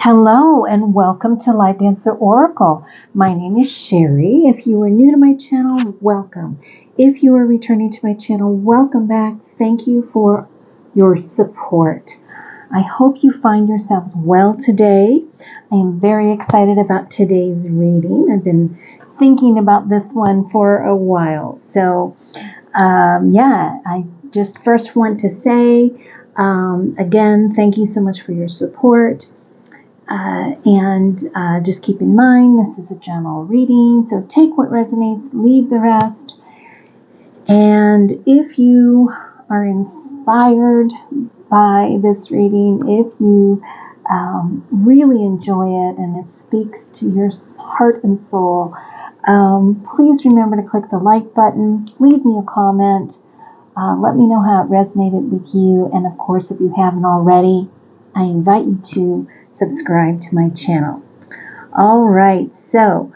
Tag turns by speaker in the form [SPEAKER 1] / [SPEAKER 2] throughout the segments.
[SPEAKER 1] Hello and welcome to Light Dancer Oracle. My name is Sherry. If you are new to my channel, welcome. If you are returning to my channel, welcome back. Thank you for your support. I hope you find yourselves well today. I am very excited about today's reading. I've been thinking about this one for a while. So, I just first want to say, again, thank you so much for your support. Just keep in mind, this is a general reading, so take what resonates, leave the rest. And if you are inspired by this reading, if you really enjoy it and it speaks to your heart and soul, please remember to click the like button, leave me a comment, let me know how it resonated with you. And of course, if you haven't already, I invite you to subscribe to my channel. All right, so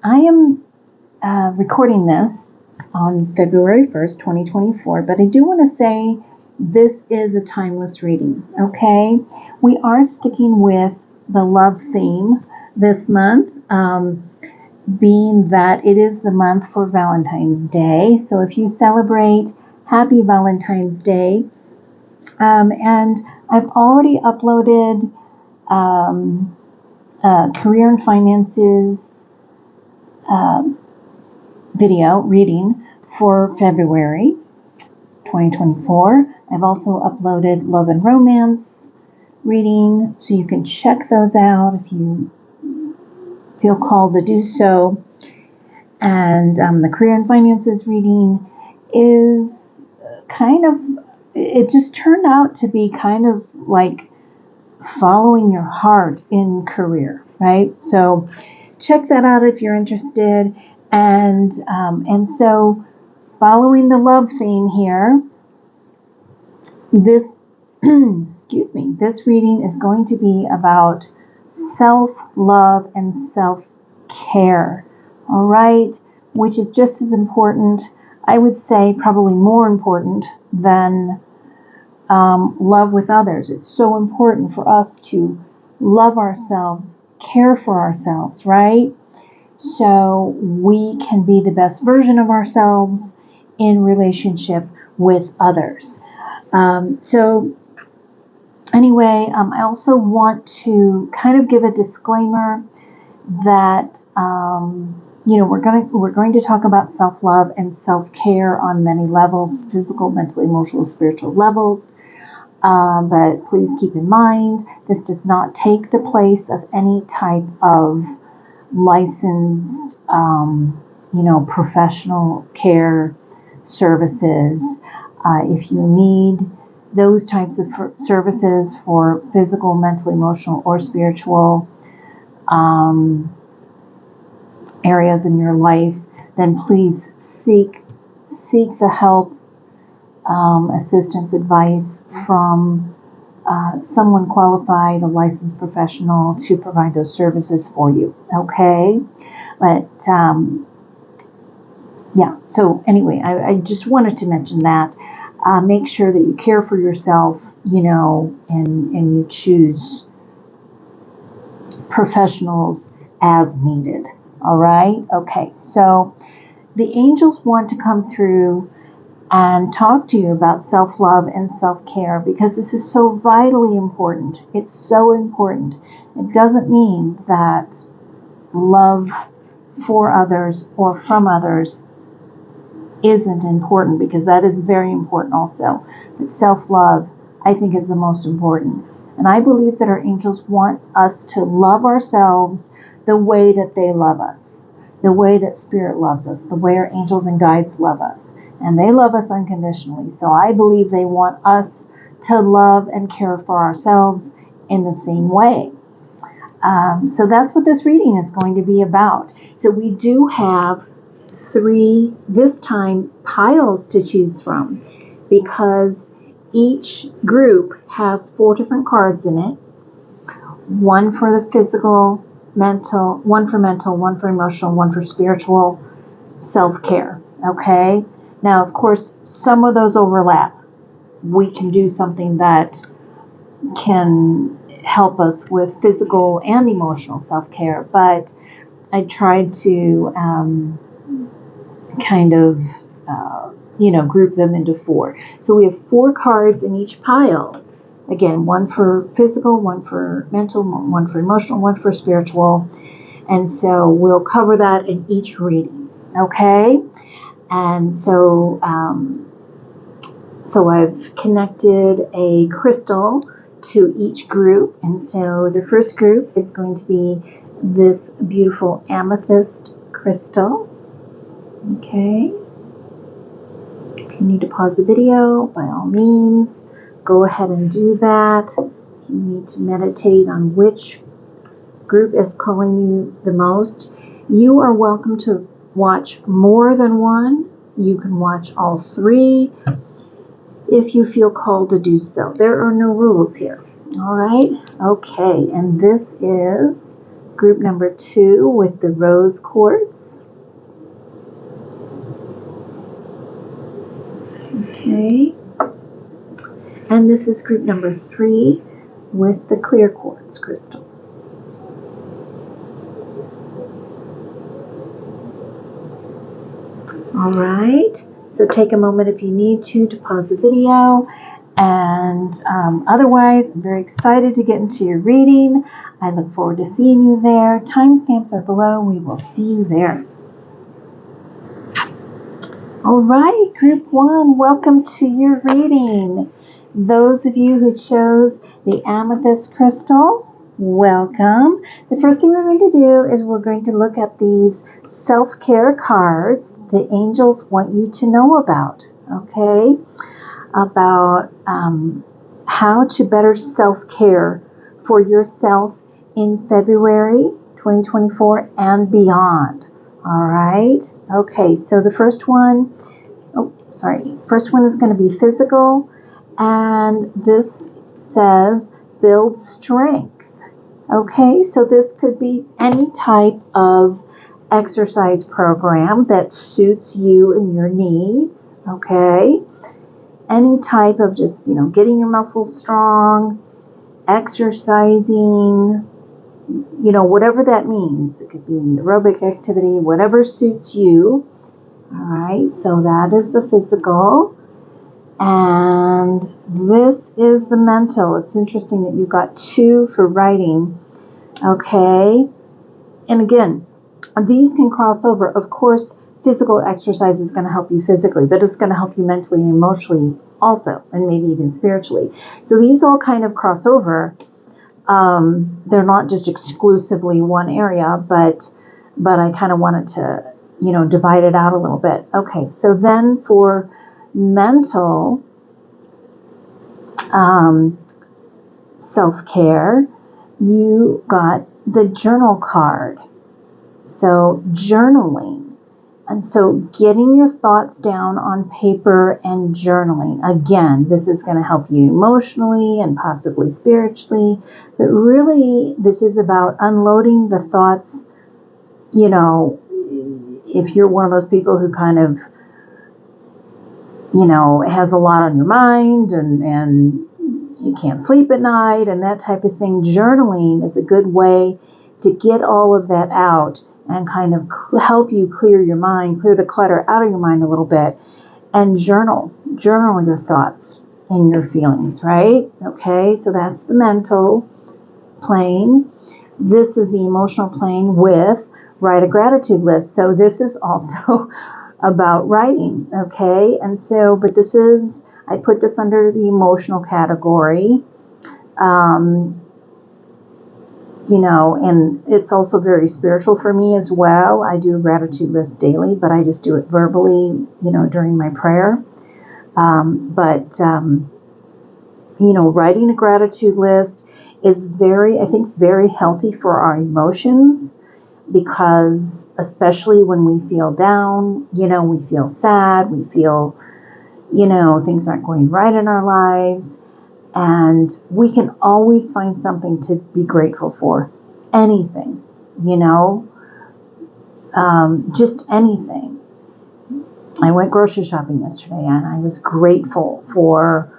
[SPEAKER 1] I am recording this on February 1st, 2024, but I do want to say this is a timeless reading, okay? We are sticking with the love theme this month, being that it is the month for Valentine's Day. So if you celebrate, happy Valentine's Day. And I've already uploaded career and finances video reading for February 2024. I've also uploaded love and romance reading, so you can check those out if you feel called to do so. And the career and finances reading is it just turned out to be kind of like following your heart in career, right? So check that out if you're interested. And so following the love theme here, this this reading is going to be about self-love and self-care, all right? Which is just as important, I would say probably more important than love with others. It's so important for us to love ourselves, care for ourselves, right? So we can be the best version of ourselves in relationship with others. I also want to kind of give a disclaimer that we're going to talk about self-love and self-care on many levels: physical, mental, emotional, spiritual levels. But please keep in mind, this does not take the place of any type of licensed, professional care services. If you need those types of services for physical, mental, emotional, or spiritual areas in your life, then please seek the help, assistance, advice from someone qualified, a licensed professional, to provide those services for you. Okay, but So anyway, I just wanted to mention that. Make sure that you care for yourself, and you choose professionals as needed. All right. Okay. So the angels want to come through and talk to you about self-love and self-care, because this is so vitally important. It's so important. It doesn't mean that love for others or from others isn't important, because that is very important also. But self-love, I think, is the most important. And I believe that our angels want us to love ourselves the way that they love us, the way that Spirit loves us, the way our angels and guides love us. And they love us unconditionally. So I believe they want us to love and care for ourselves in the same way. So that's what this reading is going to be about. So we do have 3, this time, piles to choose from, because each group has 4 different cards in it. One for the physical, mental, one for mental, one for emotional, one for spiritual self-care. Okay? Now, of course, some of those overlap. We can do something that can help us with physical and emotional self-care, but I tried to kind of group them into 4. So we have 4 cards in each pile. Again, one for physical, one for mental, one for emotional, one for spiritual. And so we'll cover that in each reading. Okay? And so I've connected a crystal to each group. And so the first group is going to be this beautiful amethyst crystal. Okay? If you need to pause the video, by all means, go ahead and do that. If you need to meditate on which group is calling you the most, you are welcome to watch more than one. You can watch all 3 if you feel called to do so. There are no rules here. All right? Okay, and this is group number 2 with the rose quartz. Okay. And this is group number 3 with the clear quartz crystal. All right. So take a moment if you need to pause the video. And otherwise, I'm very excited to get into your reading. I look forward to seeing you there. Timestamps are below. We will see you there. All right, group 1, welcome to your reading. Those of you who chose the amethyst crystal, welcome. The first thing we're going to do is we're going to look at these self-care cards the angels want you to know about, okay? About how to better self-care for yourself in February 2024 and beyond. All right. Okay. So the first one is going to be physical, and this says build strength. Okay. So this could be any type of exercise program that suits you and your needs. Okay. Any type of just, getting your muscles strong, exercising, whatever that means. It could be aerobic activity, whatever suits you. All right, so that is the physical. And this is the mental. It's interesting that you got 2 for writing. Okay, and again, these can cross over. Of course, physical exercise is going to help you physically, but it's going to help you mentally and emotionally also, and maybe even spiritually. So these all kind of cross over. They're not just exclusively one area, but I kind of wanted to, divide it out a little bit. Okay, so then for mental self-care, you got the journal card. So journaling. And so getting your thoughts down on paper and journaling. Again, this is going to help you emotionally and possibly spiritually. But really, this is about unloading the thoughts. If you're one of those people who kind of, has a lot on your mind and you can't sleep at night and that type of thing, journaling is a good way to get all of that out and kind of help you clear your mind, clear the clutter out of your mind a little bit, and journal your thoughts and your feelings, right? Okay, so that's the mental plane. This is the emotional plane with write a gratitude list. So this is also about writing, okay? And so, but I put this under the emotional category. And it's also very spiritual for me as well. I do a gratitude list daily, but I just do it verbally, during my prayer. Writing a gratitude list is very healthy for our emotions, because especially when we feel down, we feel sad, we feel, things aren't going right in our lives. And we can always find something to be grateful for. Anything, just anything. I went grocery shopping yesterday and I was grateful for,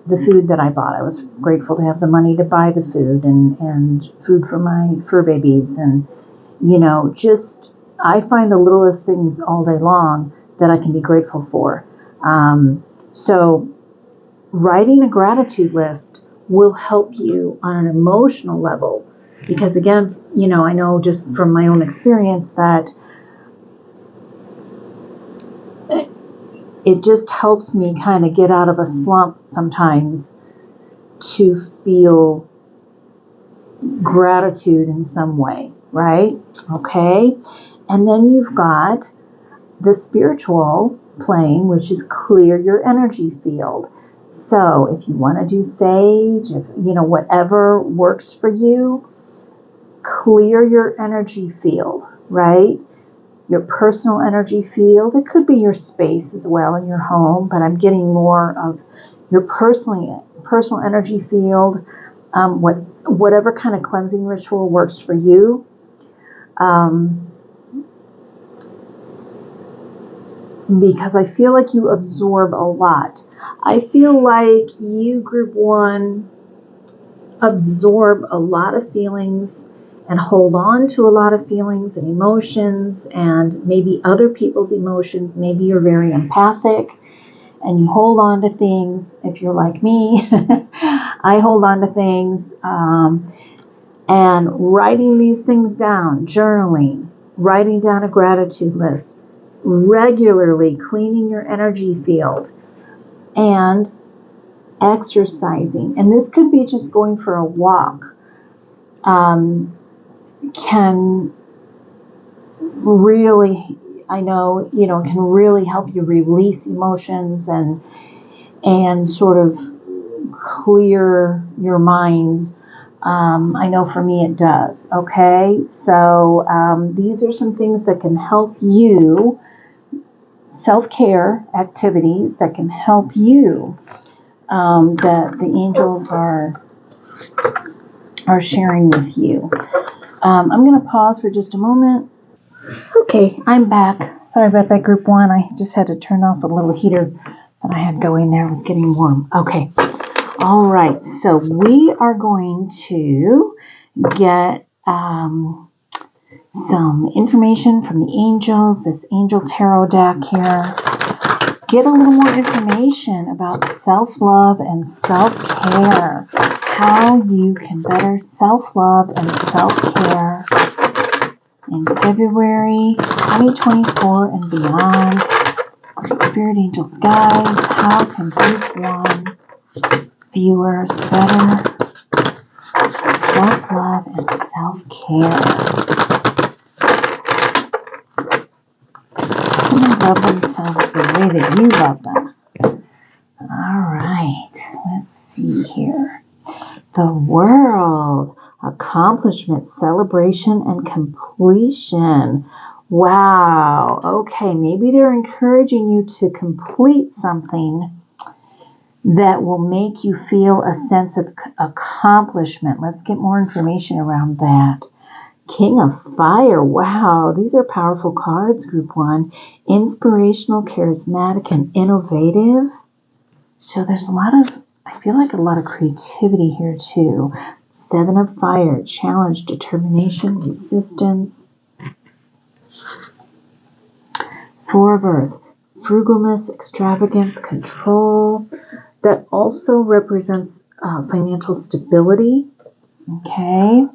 [SPEAKER 1] the food that I bought. I was grateful to have the money to buy the food and food for my fur babies. And, just I find the littlest things all day long that I can be grateful for. So writing a gratitude list will help you on an emotional level. Because again, I know just from my own experience that it just helps me kind of get out of a slump sometimes to feel gratitude in some way, right? Okay. And then you've got the spiritual plane, which is clear your energy field. So if you want to do sage, if whatever works for you, clear your energy field, right? Your personal energy field. It could be your space as well in your home, but I'm getting more of your personal energy field. Whatever kind of cleansing ritual works for you. Because I feel like you absorb a lot. I feel like you, group 1, absorb a lot of feelings and hold on to a lot of feelings and emotions and maybe other people's emotions. Maybe you're very empathic and you hold on to things. If you're like me, I hold on to things. And writing these things down, journaling, writing down a gratitude list, regularly cleaning your energy field, and exercising. And this could be just going for a walk. Can really, can really help you release emotions and sort of clear your mind. I know for me it does. Okay, so these are some things that can help you, self-care activities that can help you, that the angels are sharing with you. I'm going to pause for just a moment. Okay, I'm back. Sorry about that, group 1. I just had to turn off a little heater that I had going there. It was getting warm. Okay. All right. So we are going to get some information from the angels, this angel tarot deck here. Get a little more information about self-love and self-care. How you can better self-love and self-care in February 2024 and beyond. Great Spirit Angels guides. How can Group 1 viewers better self-love and self-care? How can they love themselves the way that you love them? All right. Let's see here. The World. Accomplishment, celebration, and completion. Wow. Okay, maybe they're encouraging you to complete something that will make you feel a sense of accomplishment. Let's get more information around that. King of Fire. Wow, these are powerful cards, Group 1. Inspirational, charismatic, and innovative. So there's I feel like a lot of creativity here too. 7 of Fire, challenge, determination, resistance. 4 of Earth, frugalness, extravagance, control. That also represents financial stability. Okay.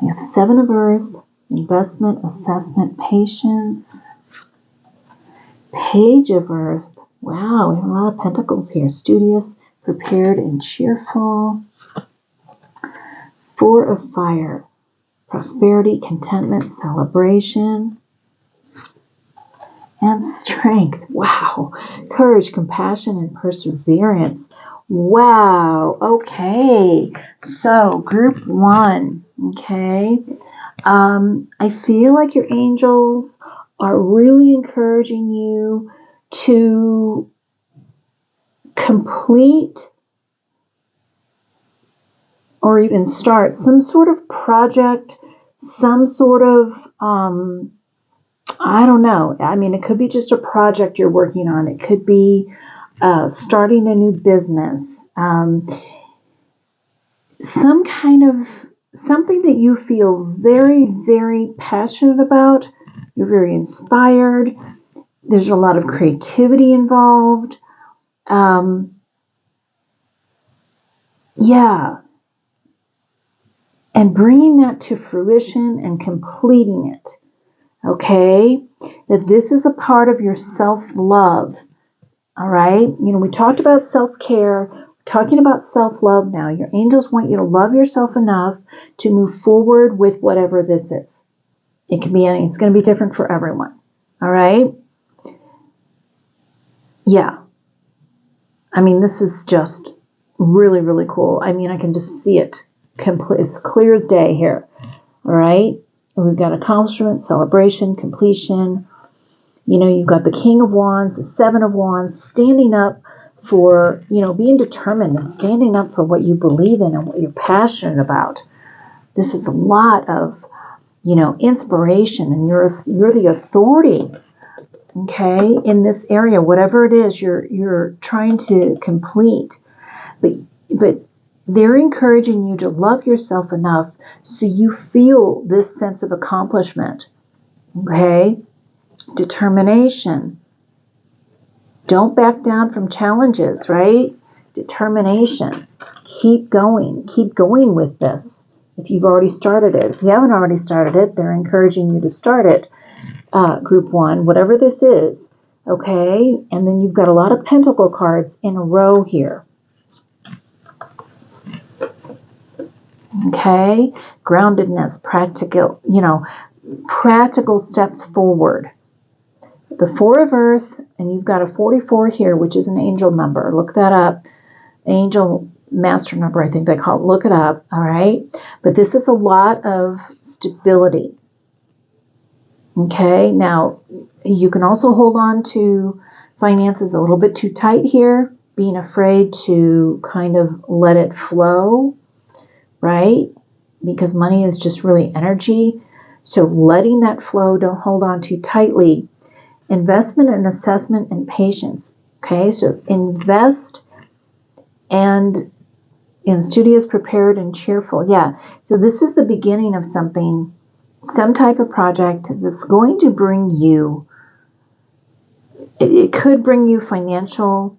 [SPEAKER 1] We have 7 of Earth, investment, assessment, patience. Page of Earth. Wow, we have a lot of pentacles here. Studious, prepared, and cheerful. 4 of Fire. Prosperity, contentment, celebration. And strength. Wow. Courage, compassion, and perseverance. Wow. Okay. So, Group 1. Okay. I feel like your angels are really encouraging you to complete or even start some sort of project, some sort of I don't know. I mean, it could be just a project you're working on. It could be starting a new business. Some kind of something that you feel very, very passionate about. You're very inspired. There's a lot of creativity involved. Yeah. And bringing that to fruition and completing it. Okay? That this is a part of your self-love. All right? We talked about self-care. We're talking about self-love now. Your angels want you to love yourself enough to move forward with whatever this is. It can be it's going to be different for everyone. All right? Yeah. I mean, this is just really, really cool. I mean, I can just see it. It's clear as day here. All right? And we've got accomplishment, celebration, completion. You've got the King of Wands, the Seven of Wands, standing up for, being determined and standing up for what you believe in and what you're passionate about. This is a lot of, inspiration, and you're the authority, okay, in this area, whatever it is you're trying to complete. But they're encouraging you to love yourself enough so you feel this sense of accomplishment, okay? Determination. Don't back down from challenges, right? Determination. Keep going. Keep going with this. If you've already started it. If you haven't already started it, they're encouraging you to start it. Group 1, whatever this is. Okay? And then you've got a lot of pentacle cards in a row here. Okay? Groundedness, practical steps forward. The 4 of Earth, and you've got a 44 here, which is an angel number. Look that up. Angel master number, I think they call it. Look it up, all right? But this is a lot of stability. Okay? Now, you can also hold on to finances a little bit too tight here, being afraid to kind of let it flow, right? Because money is just really energy. So letting that flow, don't hold on too tightly. Investment and assessment and patience. Okay, so invest and in studious, prepared, and cheerful. Yeah, so this is the beginning of something, some type of project that's going to bring you, it could bring you financial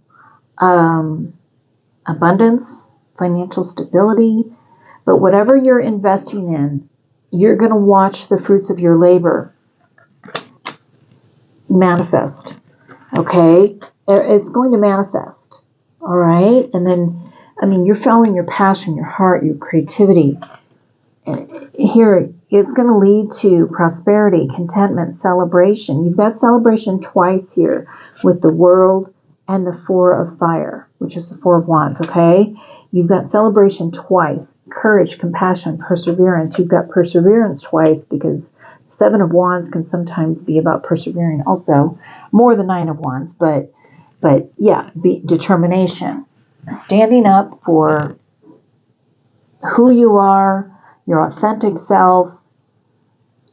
[SPEAKER 1] abundance, financial stability, but whatever you're investing in, you're going to watch the fruits of your labor manifest. Okay? It's going to manifest. All right? And then, you're following your passion, your heart, your creativity. And here, it's going to lead to prosperity, contentment, celebration. You've got celebration twice here with the World and the 4 of Fire, which is the 4 of Wands. Okay? You've got celebration twice. Courage, compassion, perseverance. You've got perseverance twice because 7 of Wands can sometimes be about persevering also, more than 9 of Wands, but yeah, determination, standing up for who you are, your authentic self,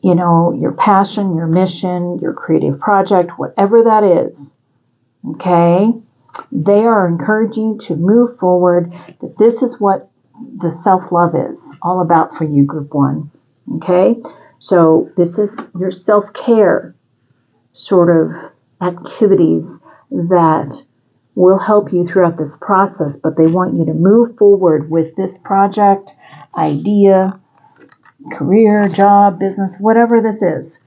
[SPEAKER 1] your passion, your mission, your creative project, whatever that is, okay? They are encouraging you to move forward, that this is what the self-love is all about for you, Group 1, okay? So this is your self-care sort of activities that will help you throughout this process, but they want you to move forward with this project, idea, career, job, business, whatever this is.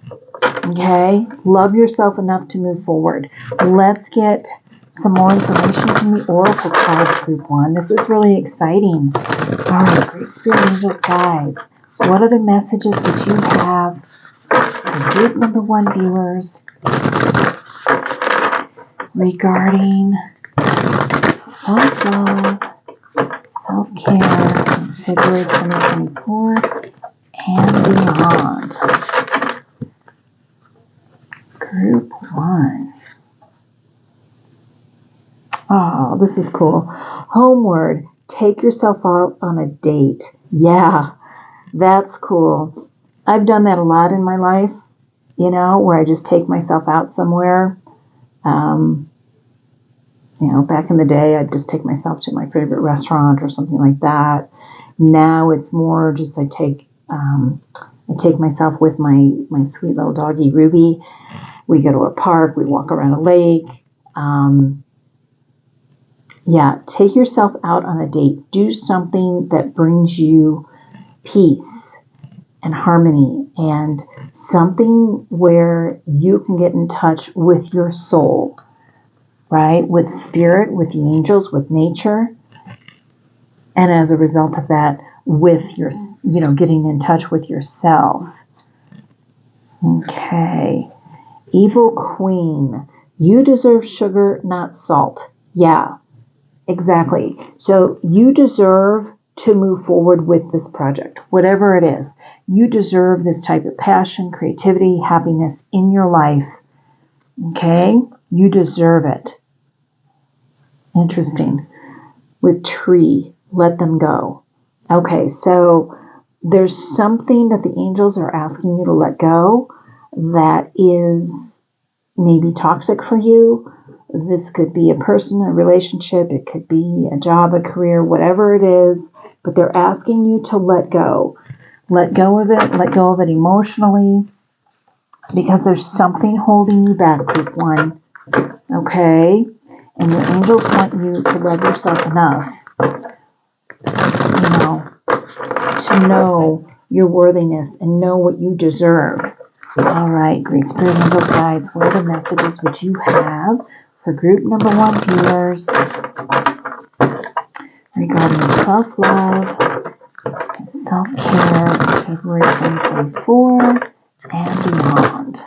[SPEAKER 1] Okay? Love yourself enough to move forward. Let's get some more information from the Oracle cards, Group 1. This is really exciting. All right, Great Spirit Angels, guides. What other messages would you have for group number 1 viewers regarding self-love, self-care in February 2024 and beyond? Group 1. Oh, this is cool. Homeward, take yourself out on a date. Yeah, that's cool. I've done that a lot in my life. where I just take myself out somewhere. Back in the day, I'd just take myself to my favorite restaurant or something like that. Now it's more just I take myself with my sweet little doggy Ruby. We go to a park, we walk around a lake. Take yourself out on a date. Do something that brings you peace and harmony, and something where you can get in touch with your soul, right? With spirit, with the angels, with nature. And as a result of that, with your, getting in touch with yourself. Okay. Evil Queen. You deserve sugar, not salt. Yeah, exactly. So you deserve to move forward with this project, whatever it is. You deserve this type of passion, creativity, happiness in your life. Okay? You deserve it. Interesting. With Tree, let them go. Okay, so there's something that the angels are asking you to let go that is maybe toxic for you. This could be a person, a relationship, it could be a job, a career, whatever it is, but they're asking you to let go. Let go of it emotionally, because there's something holding you back, group 1. Okay? And your angels want you to love yourself enough, to know your worthiness and know what you deserve. All right, great spirit angels, guides, what are the messages which you have for group number 1 viewers regarding self-love and self-care, February 2024 and beyond?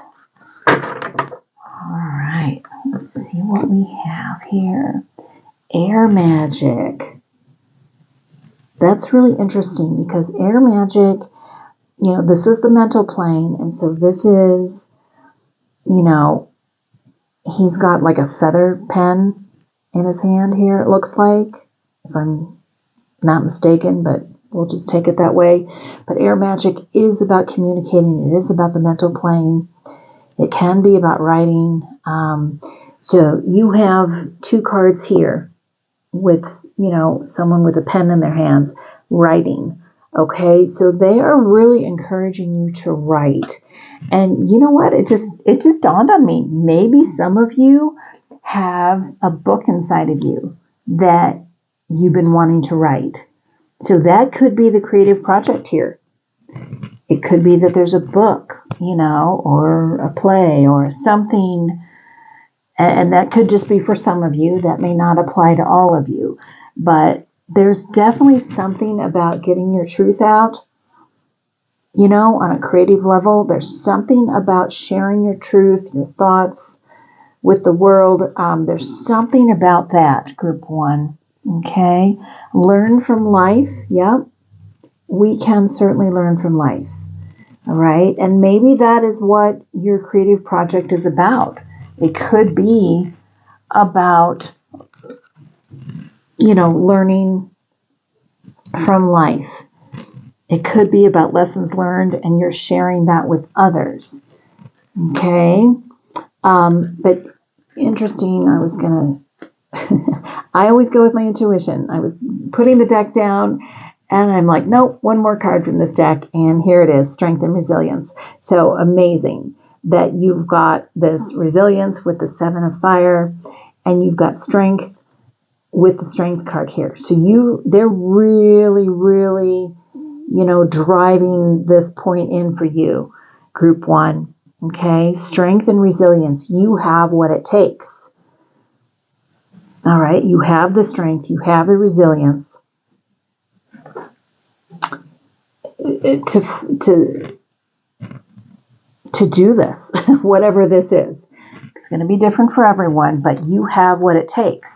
[SPEAKER 1] All right, let's see what we have here. Air magic. That's really interesting, because air magic, this is the mental plane. And so this is, he's got like a feather pen in his hand here, it looks like, if I'm not mistaken, but we'll just take it that way. But air magic is about communicating. It is about the mental plane. It can be about writing. So you have 2 cards here with, someone with a pen in their hands writing. Okay, so they are really encouraging you to write. And you know what? It just dawned on me. Maybe some of you have a book inside of you that you've been wanting to write. So that could be the creative project here. It could be that there's a book, or a play or something. And that could just be for some of you. That may not apply to all of you. But there's definitely something about getting your truth out, on a creative level. There's something about sharing your truth, your thoughts with the world. There's something about that, group 1. Okay? Learn from life. Yep. We can certainly learn from life. All right? And maybe that is what your creative project is about. It could be about, learning from life. It could be about lessons learned, and you're sharing that with others. Okay? But interesting, I always go with my intuition. I was putting the deck down, and I'm like, nope, 1 more card from this deck, and here it is, Strength and Resilience. So amazing that you've got this resilience with the 7 of fire, and you've got strength with the strength card here. So they're really, really, driving this point in for you, group 1. Okay, strength and resilience. You have what it takes. All right, you have the strength, you have the resilience to do this, whatever this is. It's going to be different for everyone, but you have what it takes.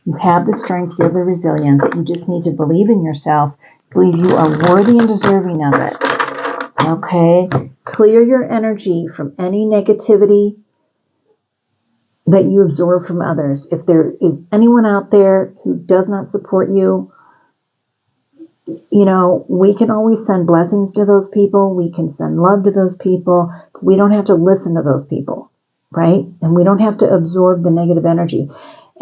[SPEAKER 1] You have the strength, you have the resilience. You just need to believe in yourself, believe you are worthy and deserving of it. Okay? Clear your energy from any negativity that you absorb from others. If there is anyone out there who does not support you, we can always send blessings to those people. We can send love to those people. We don't have to listen to those people, right? And we don't have to absorb the negative energy.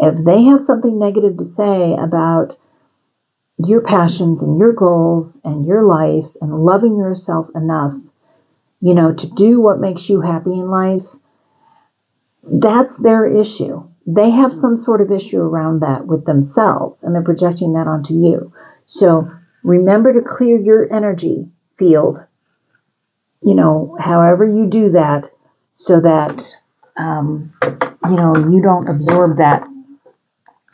[SPEAKER 1] If they have something negative to say about your passions and your goals and your life and loving yourself enough, to do what makes you happy in life, that's their issue. They have some sort of issue around that with themselves, and they're projecting that onto you. So remember to clear your energy field, however you do that, so that, you don't absorb that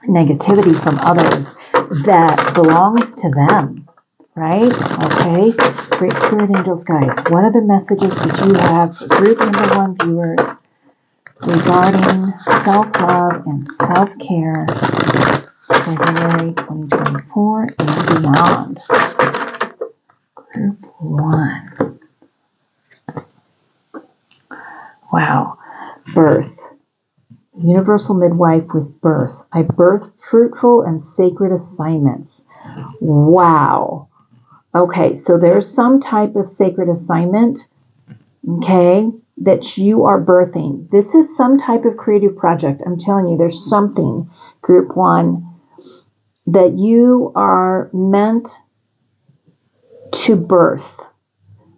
[SPEAKER 1] negativity from others that belongs to them, right? Okay. Great Spirit Angels Guides, what other messages would you have for group number 1 viewers regarding self-love and self-care, February 2024 and beyond? Group 1. Wow. Birth. Universal midwife with birth. I birth fruitful and sacred assignments. Wow. Okay, so there's some type of sacred assignment, okay, that you are birthing. This is some type of creative project. I'm telling you, there's something, group 1, that you are meant to birth.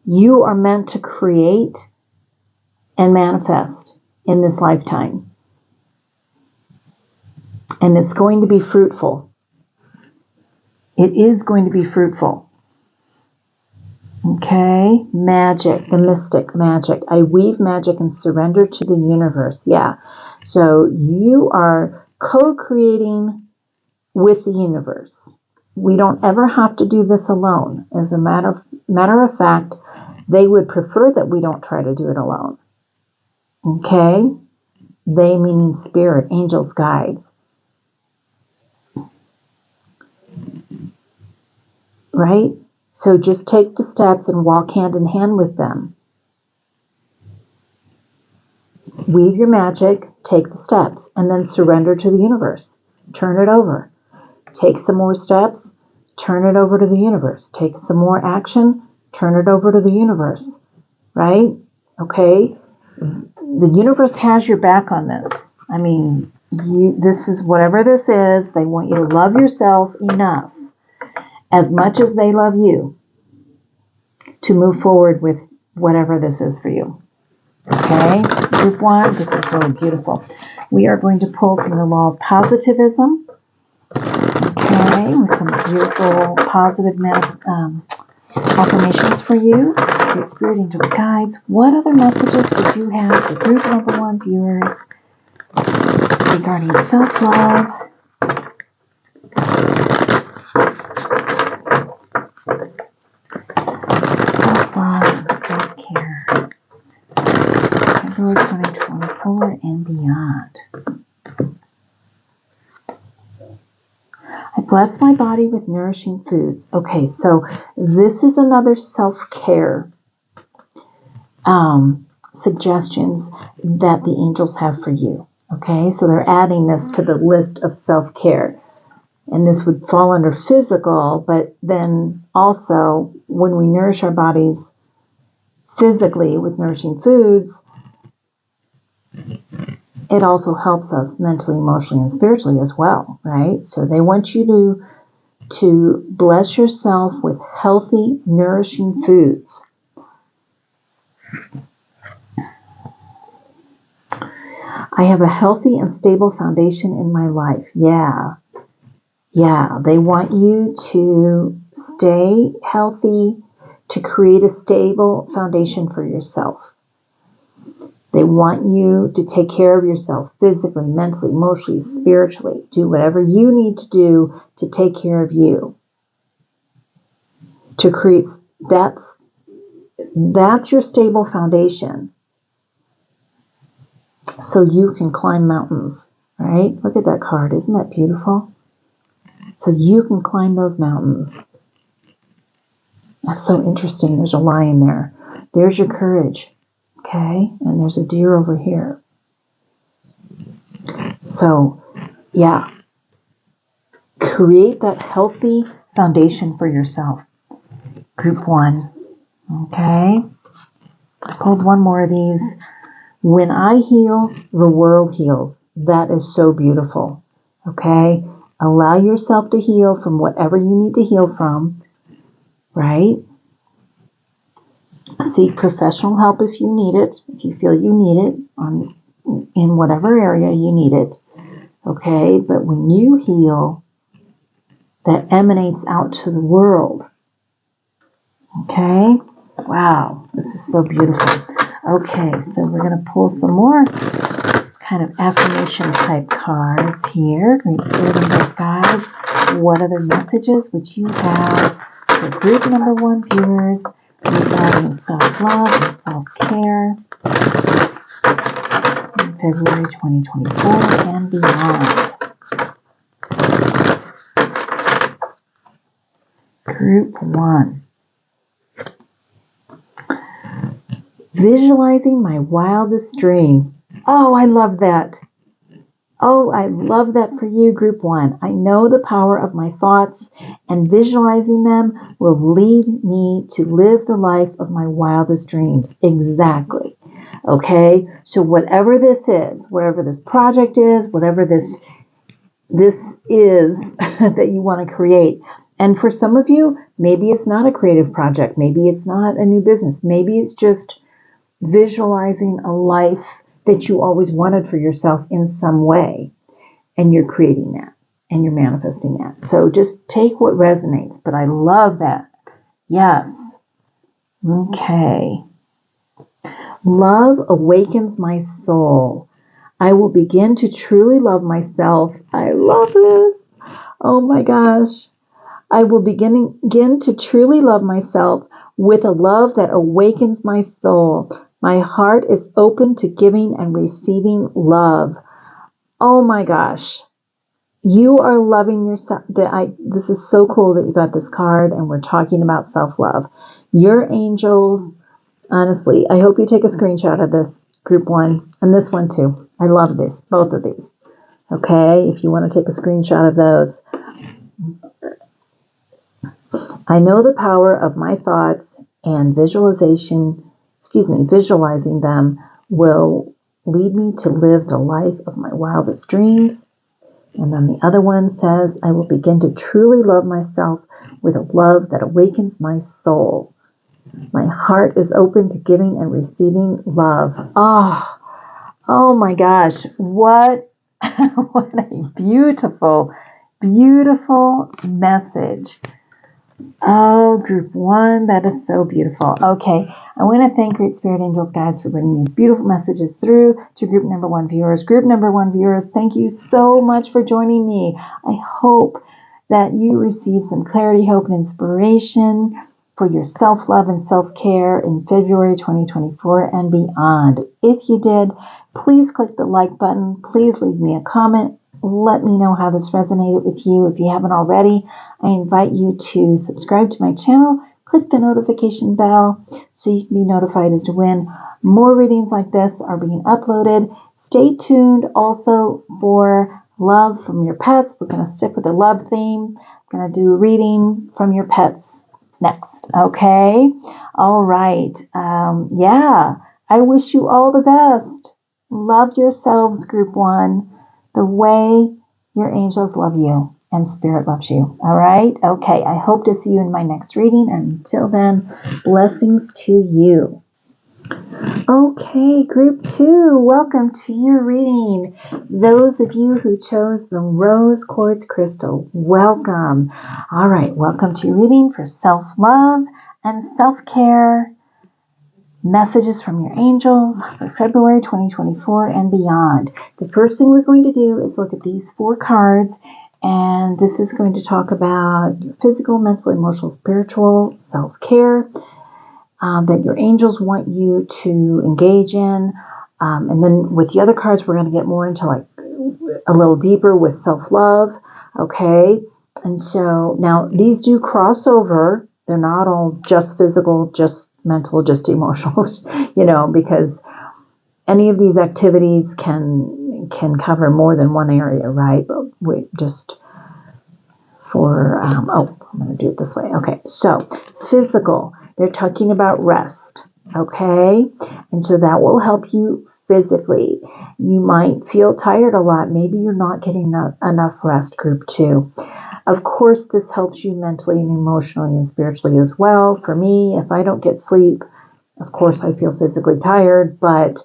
[SPEAKER 1] You are meant to create and manifest in this lifetime. And it's going to be fruitful. It is going to be fruitful. Okay, magic, the mystic magic. I weave magic and surrender to the universe. Yeah, so you are co-creating with the universe. We don't ever have to do this alone. As a matter of fact, they would prefer that we don't try to do it alone. Okay, they meaning spirit, angels, guides. Right? So just take the steps and walk hand in hand with them. Weave your magic, take the steps, and then surrender to the universe. Turn it over. Take some more steps, turn it over to the universe. Take some more action, turn it over to the universe. Right? Okay? The universe has your back on this. I mean, this is whatever this is. They want you to love yourself enough, as much as they love you, to move forward with whatever this is for you. Okay, group 1, this is really beautiful. We are going to pull from the law of positivism. Okay, with some beautiful positive affirmations for you. Great Spirit Angels Guides, what other messages would you have for group number 1 viewers regarding self-love, self-care, February 2024 and beyond? I bless my body with nourishing foods. Okay, so this is another self-care suggestions that the angels have for you. Okay, so they're adding this to the list of self-care. And this would fall under physical, but then also when we nourish our bodies physically with nourishing foods, it also helps us mentally, emotionally, and spiritually as well, right? So they want you to bless yourself with healthy, nourishing foods. I have a healthy and stable foundation in my life. Yeah, they want you to stay healthy, to create a stable foundation for yourself. They want you to take care of yourself physically, mentally, emotionally, spiritually. Do whatever you need to do to take care of you. To create, that's your stable foundation. So you can climb mountains, right? Look at that card. Isn't that beautiful? So you can climb those mountains. That's so interesting. There's a lion there. There's your courage. Okay? And there's a deer over here. So, yeah. Create that healthy foundation for yourself. Group 1. Okay? pulled one more of these. When I heal, the world heals. That is so beautiful. Okay? Allow yourself to heal from whatever you need to heal from, right? Seek professional help if you need it, if you feel you need it, in whatever area you need it. Okay? But when you heal, that emanates out to the world. Okay? Wow, this is so beautiful. Okay, so we're going to pull some more kind of affirmation type cards here. Great Spirit Angels Guide. What other messages would you have for group number 1 viewers regarding self-love and self-care in February 2024 and beyond? Group 1. Visualizing my wildest dreams. Oh, I love that. Oh, I love that for you, Group 1. I know the power of my thoughts, and visualizing them will lead me to live the life of my wildest dreams. Exactly. Okay? So whatever this is, whatever this project is, whatever this is that you want to create. And for some of you, maybe it's not a creative project. Maybe it's not a new business. Maybe it's just visualizing a life that you always wanted for yourself in some way, and you're creating that and you're manifesting that. So just take what resonates, but I love that. Yes. Okay. Love awakens my soul. I will begin to truly love myself. I love this. Oh my gosh. I will begin to truly love myself with a love that awakens my soul. My heart is open to giving and receiving love. Oh my gosh. You are loving yourself. This is so cool that you got this card and we're talking about self-love. Your angels, honestly, I hope you take a screenshot of this, Group 1, and this one too. I love this, both of these. Okay, if you want to take a screenshot of those. I know the power of my thoughts and visualizing them will lead me to live the life of my wildest dreams. And then the other one says, I will begin to truly love myself with a love that awakens my soul. My heart is open to giving and receiving love. Oh my gosh. What a beautiful, beautiful message. Oh, Group 1, that is so beautiful. Okay, I want to thank Great Spirit Angels Guides for bringing these beautiful messages through to Group number 1 viewers. Group number 1 viewers, thank you so much for joining me. I hope that you receive some clarity, hope, and inspiration for your self-love and self-care in February 2024 and beyond. If you did, please click the like button. Please leave me a comment. Let me know how this resonated with you. If you haven't already, I invite you to subscribe to my channel, click the notification bell so you can be notified as to when more readings like this are being uploaded. Stay tuned also for love from your pets. We're going to stick with the love theme. I'm going to do a reading from your pets next. Okay? All right. I wish you all the best. Love yourselves, Group 1, the way your angels love you and Spirit loves you. All right? Okay. I hope to see you in my next reading. And until then, blessings to you. Okay, Group 2, welcome to your reading. Those of you who chose the Rose Quartz Crystal, welcome. All right, welcome to your reading for self-love and self-care. Messages from your angels for February 2024 and beyond. The first thing we're going to do is look at these 4 cards, and this is going to talk about your physical, mental, emotional, spiritual self-care that your angels want you to engage in. And then with the other cards, we're going to get more into like a little deeper with self-love. Okay. And so now these do cross over. They're not all just physical, just mental, just emotional, because any of these activities can cover more than one area, right? But we just for, I'm going to do it this way. Okay. So physical, they're talking about rest. Okay? And so that will help you physically. You might feel tired a lot. Maybe you're not getting enough rest, group 2. Of course, this helps you mentally and emotionally and spiritually as well. For me, if I don't get sleep, of course, I feel physically tired, but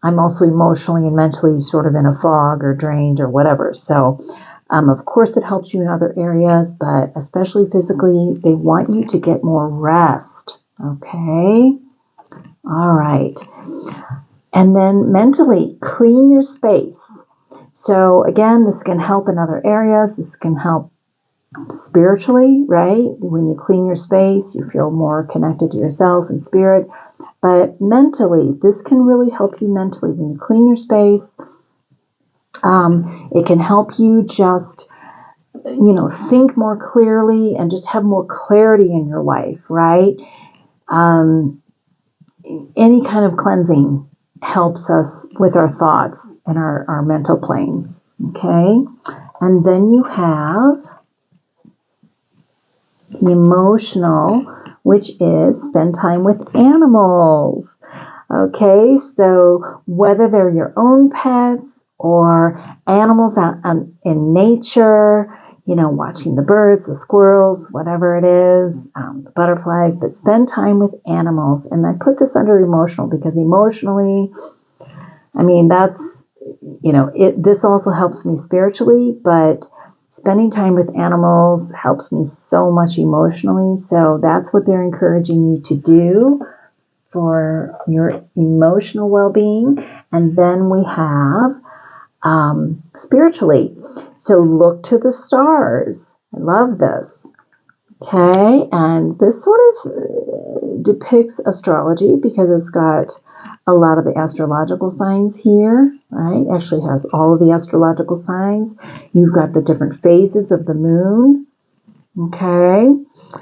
[SPEAKER 1] I'm also emotionally and mentally sort of in a fog or drained or whatever. So, of course, it helps you in other areas, but especially physically, they want you to get more rest. Okay? All right. And then mentally, clean your space. So, again, this can help in other areas. This can help spiritually, right? When you clean your space, you feel more connected to yourself and spirit. But mentally, this can really help you mentally. When you clean your space, it can help you just, think more clearly and just have more clarity in your life, right? Any kind of cleansing helps us with our thoughts and our mental plane, okay? And then you have the emotional, which is spend time with animals. Okay, so whether they're your own pets or animals out in nature, watching the birds, the squirrels, whatever it is, the butterflies, but spend time with animals. And I put this under emotional because emotionally, that's, this also helps me spiritually, but spending time with animals helps me so much emotionally. So that's what they're encouraging you to do for your emotional well-being. And then we have spiritually. So look to the stars. I love this. Okay, and this sort of depicts astrology because it's got a lot of the astrological signs here, right? Actually has all of the astrological signs. You've got the different phases of the moon. Okay,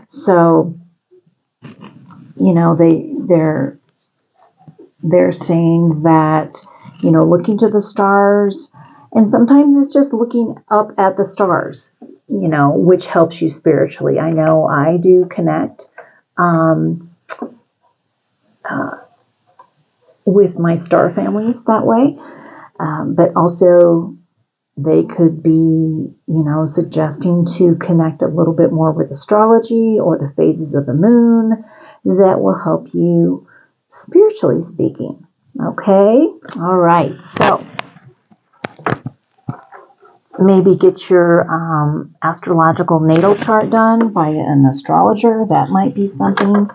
[SPEAKER 1] so they're saying that looking to the stars, and sometimes it's just looking up at the stars, which helps you spiritually. I know I do connect with my star families that way, but also they could be, suggesting to connect a little bit more with astrology or the phases of the moon that will help you spiritually speaking. Okay? All right. So maybe get your astrological natal chart done by an astrologer. That might be something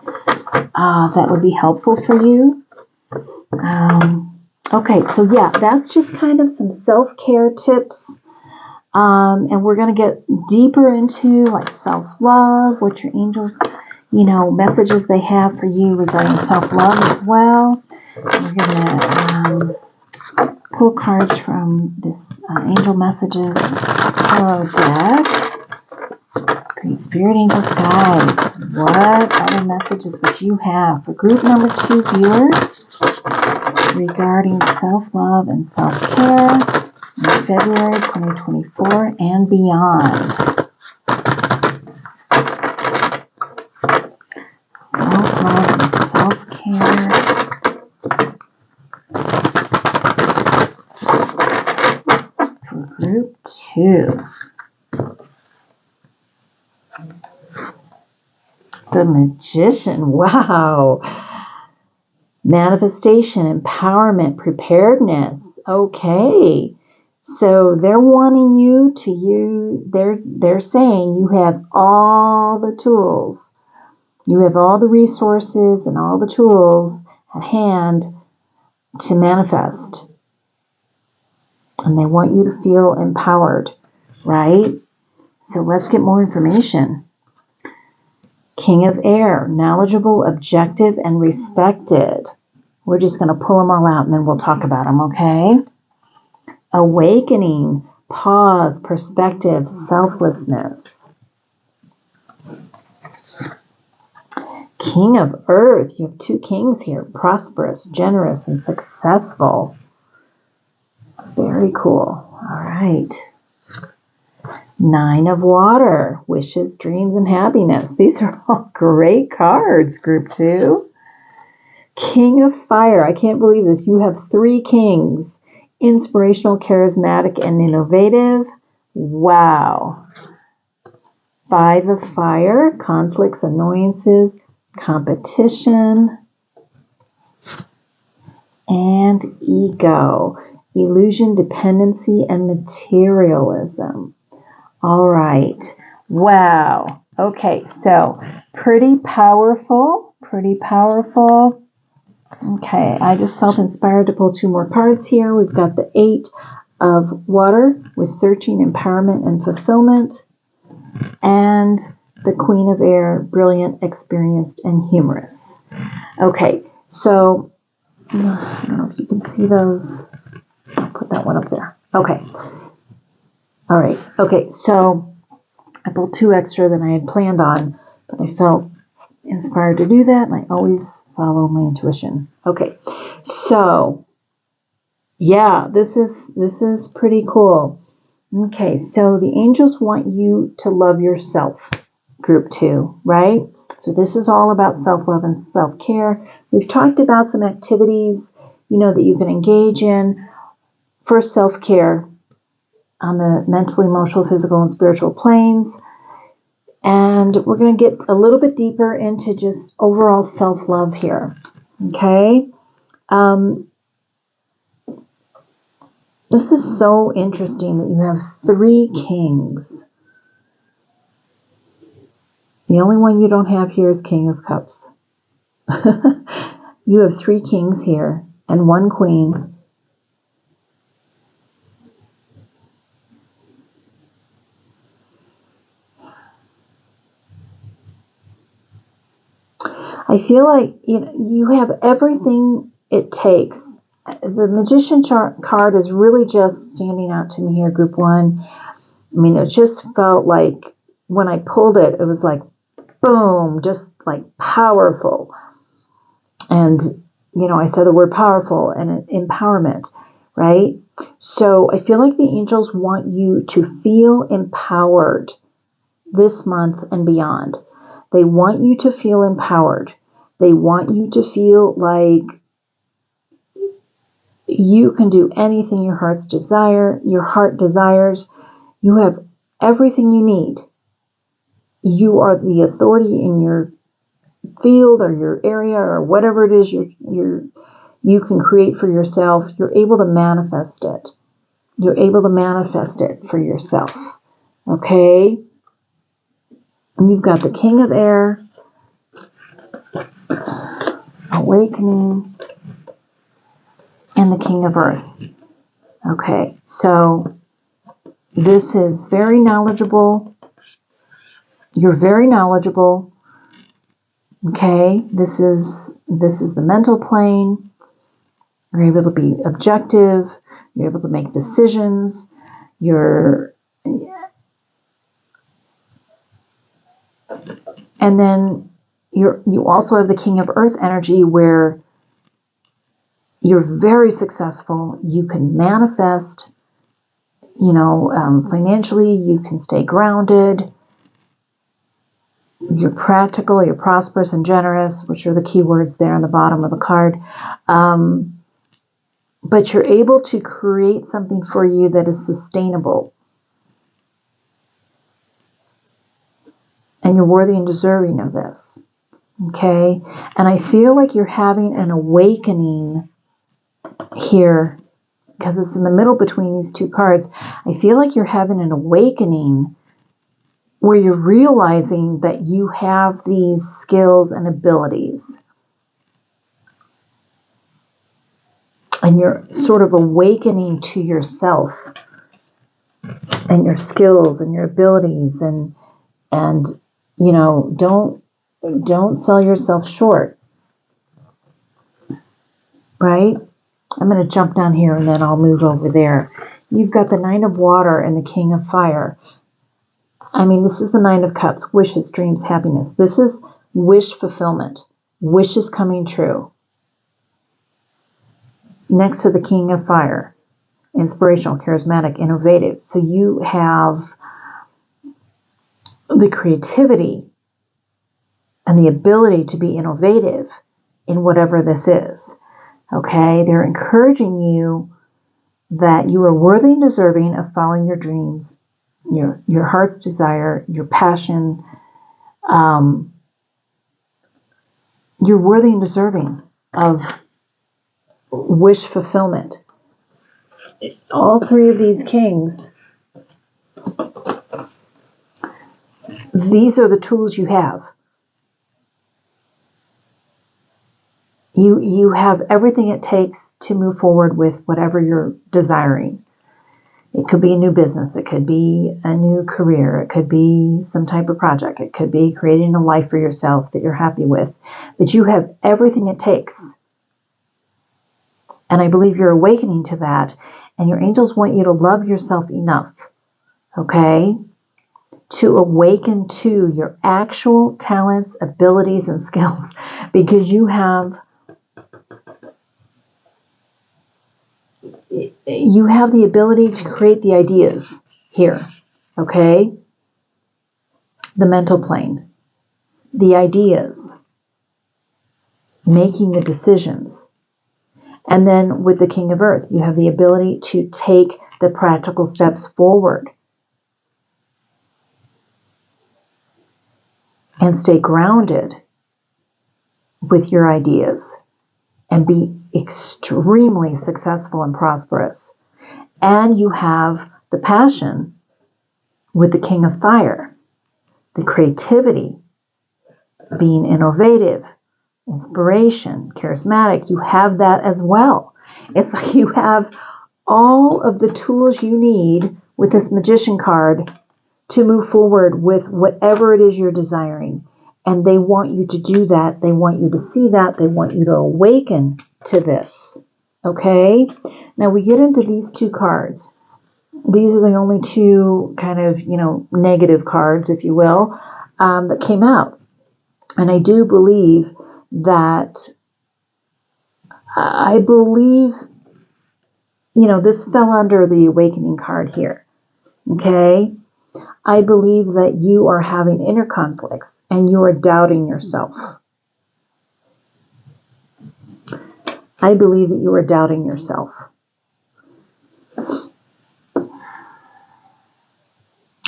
[SPEAKER 1] that would be helpful for you. Okay, so yeah, that's just kind of some self-care tips. And we're going to get deeper into like self-love, what your angels, messages they have for you regarding self-love as well. We're going to pull cards from this Angel Messages Tarot deck. Great Spirit Angels Guide. What other messages would you have for group number 2 viewers regarding self-love and self-care in February 2024 and beyond? Self-love and self-care. Group 2. The Magician. Wow. Manifestation, empowerment, preparedness. Okay. So they're wanting you to they're saying you have all the tools. You have all the resources and all the tools at hand to manifest. And they want you to feel empowered, right? So let's get more information. King of Air, knowledgeable, objective, and respected. We're just going to pull them all out and then we'll talk about them, okay? Awakening, pause, perspective, selflessness. King of Earth, you have 2 kings here, prosperous, generous, and successful. Very cool. All right. 9 of Water, wishes, dreams, and happiness. These are all great cards, group 2. King of Fire. I can't believe this. You have 3 kings. Inspirational, charismatic, and innovative. Wow. 5 of Fire. Conflicts, annoyances, competition, and ego. Illusion, dependency, and materialism. All right. Wow. Okay, so pretty powerful. Pretty powerful. Okay, I just felt inspired to pull 2 more cards here. We've got the 8 of Water with searching, empowerment, and fulfillment. And the Queen of Air, brilliant, experienced, and humorous. Okay, so I don't know if you can see those. I'll put that one up there. Okay. All right. Okay, so I pulled 2 extra than I had planned on, but I felt inspired to do that, and I always follow my intuition. Okay, so yeah, this is pretty cool. Okay, so the angels want you to love yourself, group 2, right? So this is all about self-love and self-care. We've talked about some activities, that you can engage in for self-care on the mental, emotional, physical, and spiritual planes. And we're going to get a little bit deeper into just overall self-love here. Okay? This is so interesting that you have 3 kings. The only one you don't have here is King of Cups. You have 3 kings here and 1 queen. I feel like you have everything it takes. The Magician card is really just standing out to me here, group 1. I mean, it just felt like when I pulled it, it was like, boom, just like powerful. And, I said the word powerful and empowerment, right? So I feel like the angels want you to feel empowered this month and beyond. They want you to feel empowered. They want you to feel like you can do anything your heart desires. You have everything you need. You are the authority in your field or your area or whatever it is you can create for yourself. You're able to manifest it. You're able to manifest it for yourself. Okay? And you've got the King of Air, Awakening, and the King of Earth. Okay, so this is very knowledgeable. You're very knowledgeable. Okay, this is the mental plane. You're able to be objective. You're able to make decisions. And then you also have the King of Earth energy where you're very successful. You can manifest, financially. You can stay grounded. You're practical, you're prosperous and generous, which are the key words there on the bottom of the card. But you're able to create something for you that is sustainable. And you're worthy and deserving of this. Okay? And I feel like you're having an awakening here, because it's in the middle between these 2 cards. I feel like you're having an awakening where you're realizing that you have these skills and abilities. And you're sort of awakening to yourself and your skills and your abilities and don't sell yourself short. Right? I'm going to jump down here and then I'll move over there. You've got the 9 of Water and the King of Fire. I mean, this is the 9 of Cups, wishes, dreams, happiness. This is wish fulfillment. Wishes coming true. Next to the King of Fire, inspirational, charismatic, innovative. So you have the creativity and the ability to be innovative in whatever this is. Okay? They're encouraging you that you are worthy and deserving of following your dreams, your heart's desire, your passion. You're worthy and deserving of wish fulfillment. All three of these kings, these are the tools you have. You have everything it takes to move forward with whatever you're desiring. It could be a new business. It could be a new career. It could be some type of project. It could be creating a life for yourself that you're happy with. But you have everything it takes. And I believe you're awakening to that. And your angels want you to love yourself enough, okay, to awaken to your actual talents, abilities, and skills. Because you have the ability to create the ideas here, okay? The mental plane, the ideas, making the decisions. And then with the King of Earth, you have the ability to take the practical steps forward and stay grounded with your ideas and be extremely successful and prosperous. And you have the passion with the King of Fire, the creativity, being innovative, inspiration, charismatic. You have that as well. It's like you have all of the tools you need with this Magician card to move forward with whatever it is you're desiring. And they want you to do that. They want you to see that. They want you to awaken to this. Okay? Now we get into these two cards. These are the only two kind of, negative cards, if you will, that came out. And I do believe that, this fell under the awakening card here. Okay? I believe that you are having inner conflicts and you are doubting yourself. I believe that you are doubting yourself.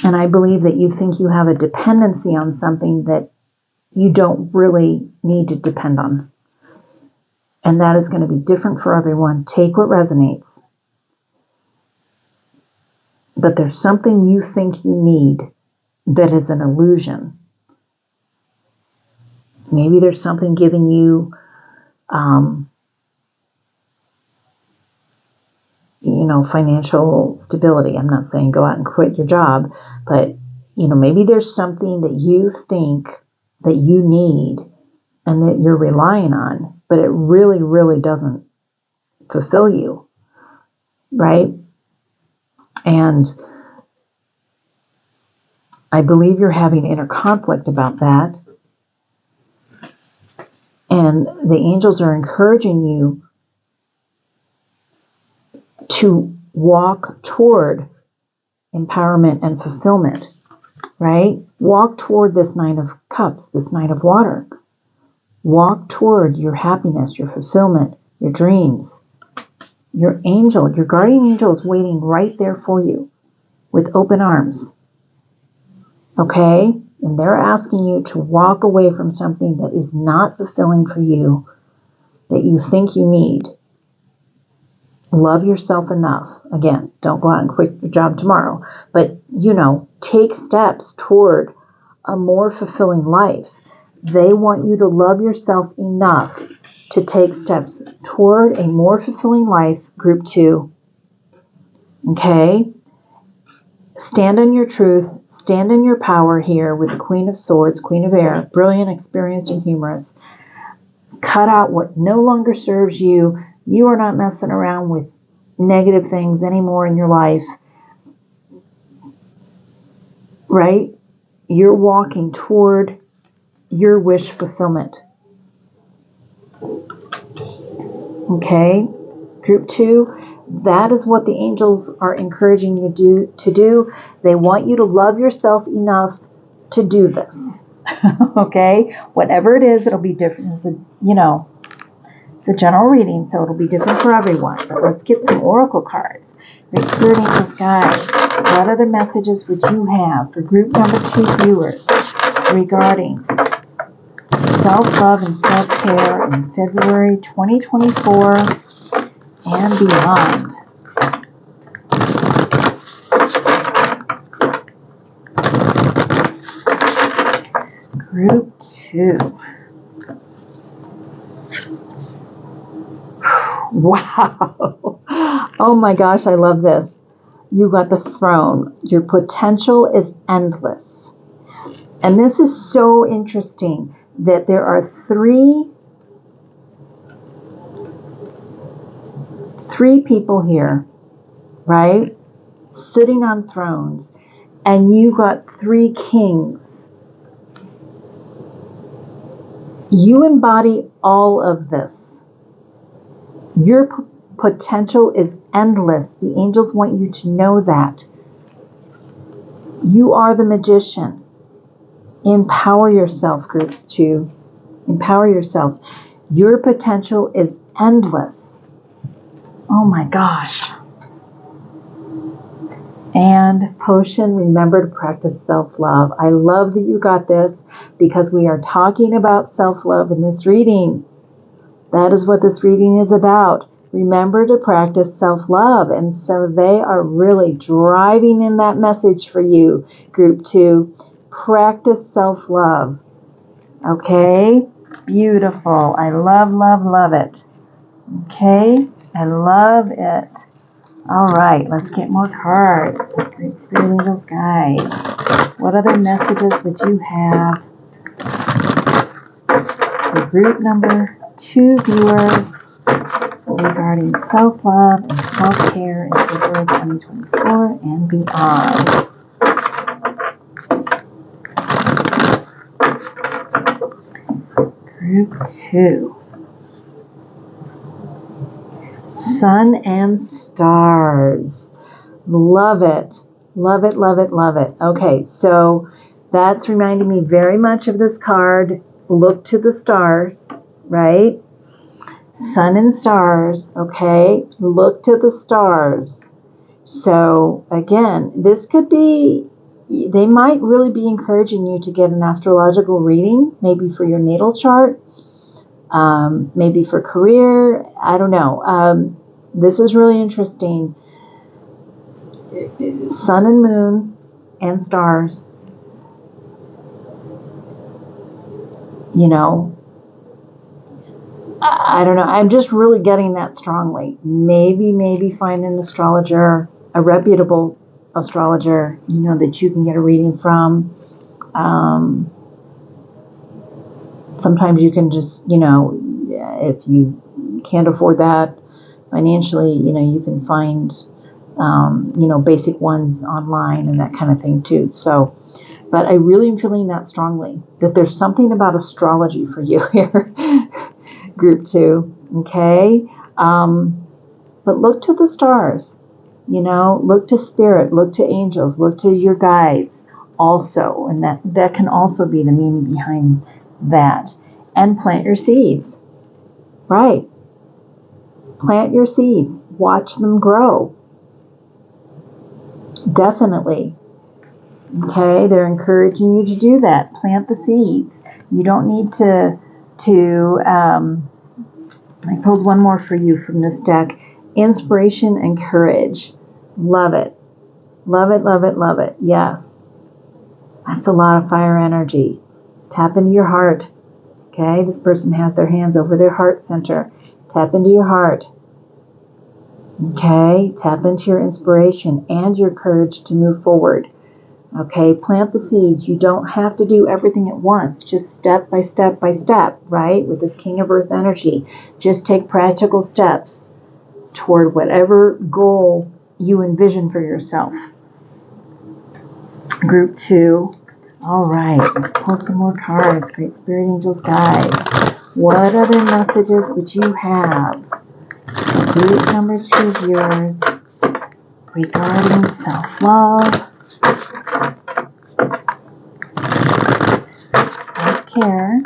[SPEAKER 1] And I believe that you think you have a dependency on something that you don't really need to depend on. And that is going to be different for everyone. Take what resonates. But there's something you think you need that is an illusion. Maybe there's something giving you, financial stability. I'm not saying go out and quit your job, but, maybe there's something that you think that you need and that you're relying on, but it really, really doesn't fulfill you, right? And I believe you're having inner conflict about that. And the angels are encouraging you to walk toward empowerment and fulfillment, right? Walk toward this Nine of Cups, this Nine of Water. Walk toward your happiness, your fulfillment, your dreams. Your angel, your guardian angel is waiting right there for you with open arms. Okay? And they're asking you to walk away from something that is not fulfilling for you, that you think you need. Love yourself enough. Again, don't go out and quit your job tomorrow. But, take steps toward a more fulfilling life. They want you to love yourself enough to take steps toward a more fulfilling life, group 2. Okay? Stand on your truth. Stand in your power here with the Queen of Swords, Queen of Air, brilliant, experienced, and humorous. Cut out what no longer serves you. You are not messing around with negative things anymore in your life. Right? You're walking toward your wish fulfillment. Okay? Group 2, that is what the angels are encouraging you to do. They want you to love yourself enough to do this. Okay? Whatever it is, it'll be different. It's a general reading, so it'll be different for everyone. But let's get some oracle cards. Great Spirit Angels Guide, what other messages would you have for group number 2 viewers regarding self-love and self-care in February 2024 and beyond? Group 2. Wow. Oh my gosh, I love this. You got the throne. Your potential is endless. And this is so interesting that there are three people here, right? Sitting on thrones. And you got 3 kings. You embody all of this. Your potential is endless. The angels want you to know that. You are the magician. Empower yourself, group 2. Empower yourselves. Your potential is endless. Oh my gosh. And potion, remember to practice self-love. I love that you got this because we are talking about self-love in this reading. That is what this reading is about. Remember to practice self-love. And so they are really driving in that message for you, group 2. Practice self-love. Okay? Beautiful. I love, love, love it. Okay? I love it. All right, let's get more cards. Great Spirit Angels Guide. What other messages would you have for group number 2 viewers regarding self-love and self-care in February 2024 and beyond? Group 2. Sun and stars. Love it. Love it, love it, love it. Okay, so that's reminding me very much of this card. Look to the stars, right? Sun and stars, okay? Look to the stars. So, again, this could be, they might really be encouraging you to get an astrological reading, maybe for your natal chart. Maybe for career, I don't know. This is really interesting. Sun and moon and stars. You know, I don't know. I'm just really getting that strongly. Maybe find an astrologer, a reputable astrologer, you know, that you can get a reading from. Sometimes you can just, you know, if you can't afford that financially, you know, you can find, you know, basic ones online and that kind of thing too. So, but I really am feeling that strongly, that there's something about astrology for you here, group 2, okay? But look to the stars, you know, look to spirit, look to angels, look to your guides also, and that can also be the meaning behind that. And plant your seeds, right? Plant your seeds, watch them grow. Definitely. Okay, they're encouraging you to do that. Plant the seeds. You don't need to I pulled one more for you from this deck. Inspiration and courage. Love it. Love it, love it, love it. Yes. That's a lot of fire energy. Tap into your heart. Okay, this person has their hands over their heart center. Tap into your heart. Okay, tap into your inspiration and your courage to move forward. Okay, plant the seeds. You don't have to do everything at once. Just step by step by step, right? With this King of Earth energy. Just take practical steps toward whatever goal you envision for yourself. Group 2. All right, let's pull some more cards. Great Spirit Angels Guide. What other messages would you have? Group number 2 viewers regarding self-love, self-care,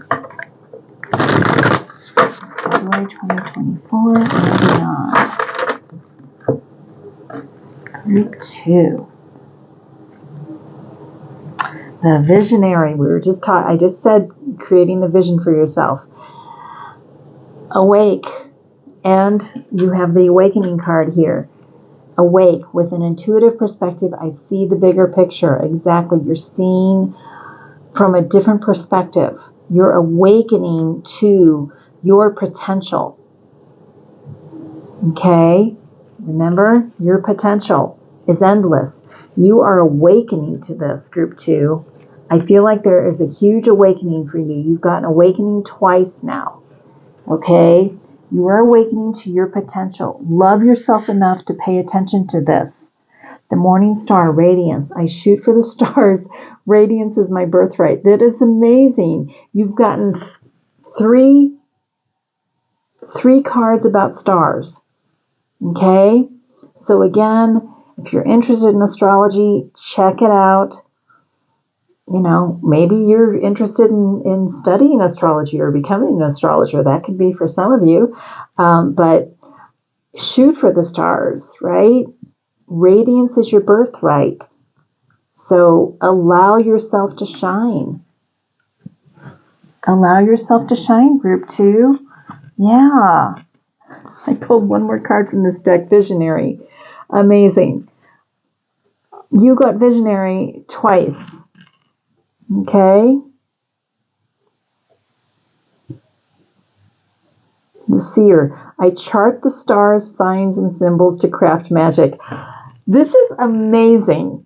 [SPEAKER 1] February 2024 and beyond. Group 2. The visionary. I just said creating the vision for yourself. Awake. And you have the awakening card here. Awake. With an intuitive perspective, I see the bigger picture. Exactly. You're seeing from a different perspective. You're awakening to your potential. Okay? Remember, your potential is endless. You are awakening to this, Group 2. I feel like there is a huge awakening for you. You've got an awakening twice now. Okay? You are awakening to your potential. Love yourself enough to pay attention to this. The morning star, radiance. I shoot for the stars. Radiance is my birthright. That is amazing. You've gotten three cards about stars. Okay? So again, if you're interested in astrology, check it out. You know, maybe you're interested in studying astrology or becoming an astrologer. That could be for some of you. But shoot for the stars, right? Radiance is your birthright. So allow yourself to shine. Allow yourself to shine, Group 2. Yeah. I pulled one more card from this deck, Visionary. Amazing. You got Visionary twice. Okay? The Seer. I chart the stars, signs, and symbols to craft magic. This is amazing.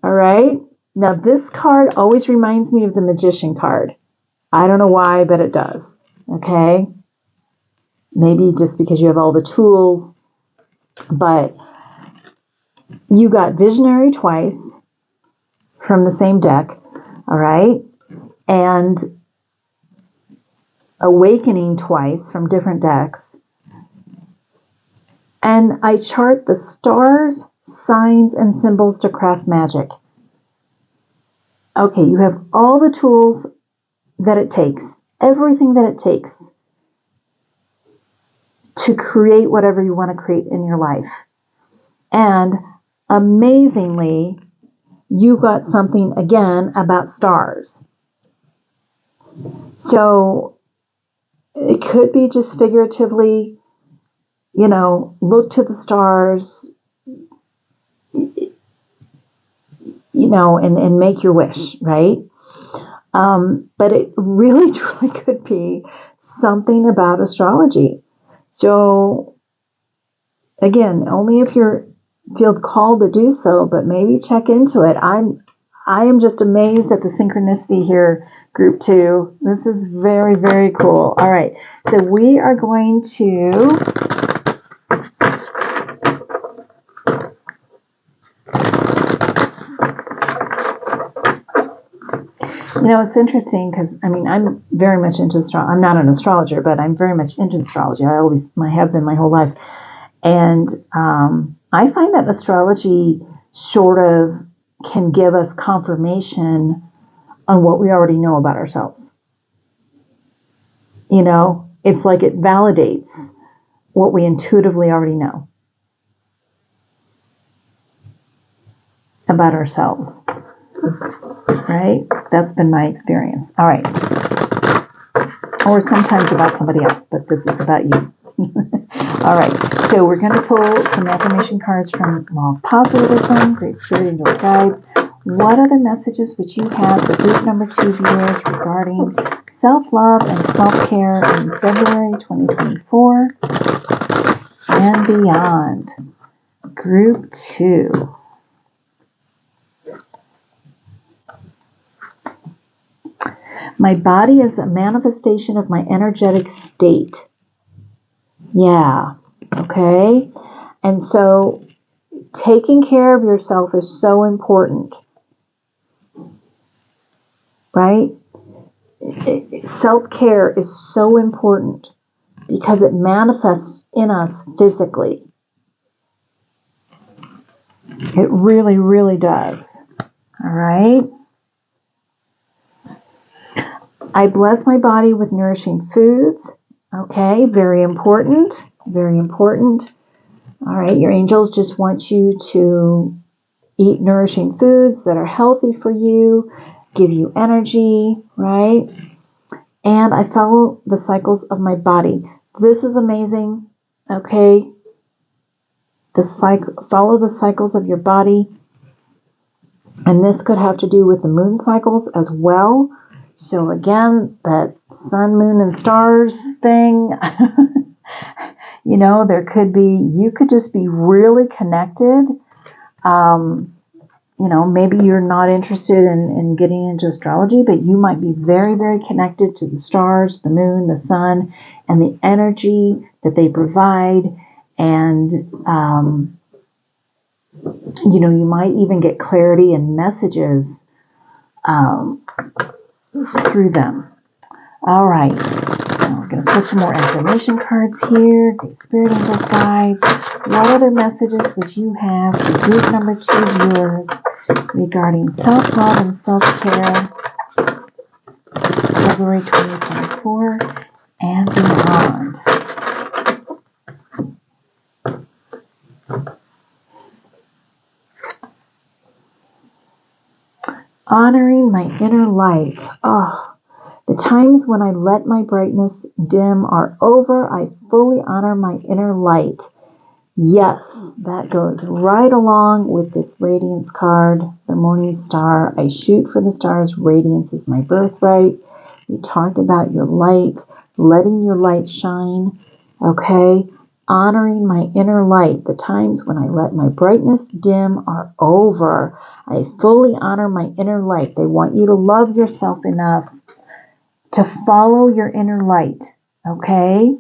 [SPEAKER 1] All right? Now, this card always reminds me of the Magician card. I don't know why, but it does. Okay? Maybe just because you have all the tools. But you got Visionary twice from the same deck. All right? And Awakening twice from different decks. And I chart the stars, signs, and symbols to craft magic. Okay, you have all the tools that it takes, everything that it takes to create whatever you want to create in your life. And amazingly, you got something again about stars. So it could be just figuratively, you know, look to the stars, you know, and make your wish, right? But it really, truly could be something about astrology. So, again, only if you feel called to do so, but maybe check into it. I am just amazed at the synchronicity here, Group 2. This is very, very cool. All right, so we are going to you know, it's interesting because, I mean, I'm very much into astrology. I'm not an astrologer, but I'm very much into astrology. I have been my whole life. And I find that astrology sort of can give us confirmation on what we already know about ourselves. You know, it's like it validates what we intuitively already know about ourselves. Right? That's been my experience. All right. Or sometimes about somebody else, but this is about you. All right. So we're going to pull some affirmation cards from Law of Positivism, Great Spirit Angels Guide. What other messages would you have for group number 2 viewers regarding self-love and self-care in February 2024 and beyond? Group 2. My body is a manifestation of my energetic state. Yeah, okay? And so taking care of yourself is so important, right? Self-care is so important because it manifests in us physically. It really, really does. All right? I bless my body with nourishing foods Okay, very important. Very important. All right, your angels just want you to eat nourishing foods that are healthy for you, give you energy, right? And I follow the cycles of my body. This is amazing. Okay, follow the cycles of your body. And this could have to do with the moon cycles as well. So again, that sun, moon, and stars thing, there could be, you could just be really connected. Maybe you're not interested in getting into astrology, but you might be very, very connected to the stars, the moon, the sun, and the energy that they provide. And, you might even get clarity and messages through them. All right. Now we're going to put some more information cards here. Great Spirit Angels Guide. What other messages would you have for group number 2 viewers regarding self-love and self-care, February 2024 and beyond? Honoring my inner light. Oh, the times when I let my brightness dim are over. I fully honor my inner light. Yes, that goes right along with this radiance card, the morning star. I shoot for the stars. Radiance is my birthright. We talked about your light, letting your light shine. Okay, honoring my inner light. The times when I let my brightness dim are over. I fully honor my inner light. They want you to love yourself enough to follow your inner light. Okay?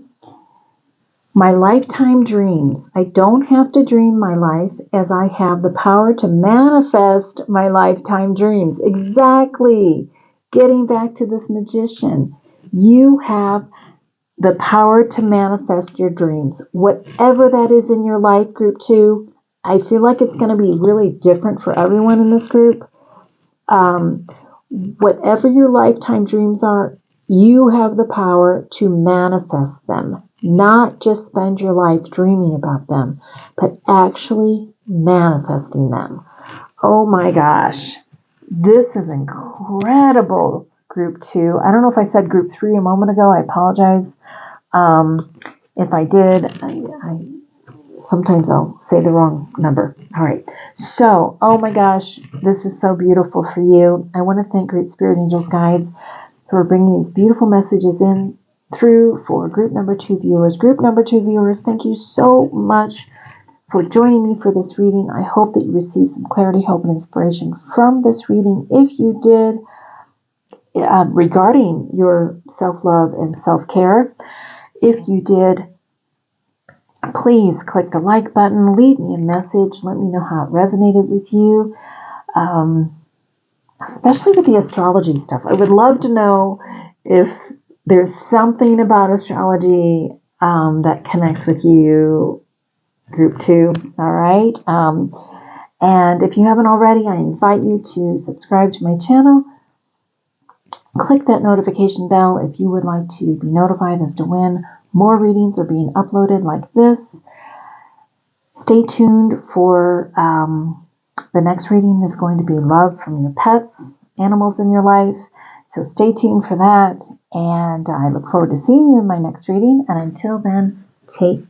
[SPEAKER 1] My lifetime dreams. I don't have to dream my life, as I have the power to manifest my lifetime dreams. Exactly. Getting back to this magician. You have the power to manifest your dreams. Whatever that is in your life, group 2, I feel like it's going to be really different for everyone in this group. Whatever your lifetime dreams are, you have the power to manifest them. Not just spend your life dreaming about them, but actually manifesting them. Oh my gosh. This is incredible, group 2. I don't know if I said group 3 a moment ago. I apologize. If I did, sometimes I'll say the wrong number. All right. So, oh my gosh, this is so beautiful for you. I want to thank Great Spirit Angels Guides for bringing these beautiful messages in through for group number 2 viewers. Group number 2 viewers, thank you so much for joining me for this reading. I hope that you received some clarity, hope, and inspiration from this reading. If you did, regarding your self-love and self-care, if you did, please click the like button, leave me a message, let me know how it resonated with you, especially with the astrology stuff. I would love to know if there's something about astrology that connects with you, group 2, all right? And if you haven't already, I invite you to subscribe to my channel. Click that notification bell if you would like to be notified as to when more readings are being uploaded like this. Stay tuned for the next reading is going to be love from your pets, animals in your life. So stay tuned for that. And I look forward to seeing you in my next reading. And until then, take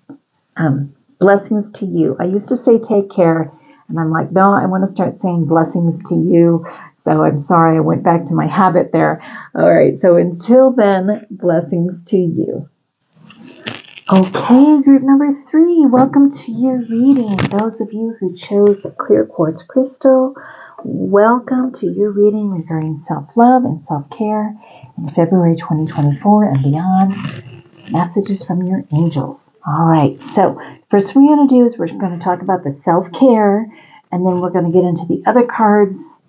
[SPEAKER 1] blessings to you. I used to say take care. And I'm like, no, I want to start saying blessings to you. So I'm sorry, I went back to my habit there. All right. So until then, blessings to you. Okay, group number 3, welcome to your reading. Those of you who chose the clear quartz crystal, welcome to your reading regarding self-love and self-care in February 2024 and beyond. Messages from your angels. All right, so first we're going to do is we're going to talk about the self-care, and then we're going to get into the other cards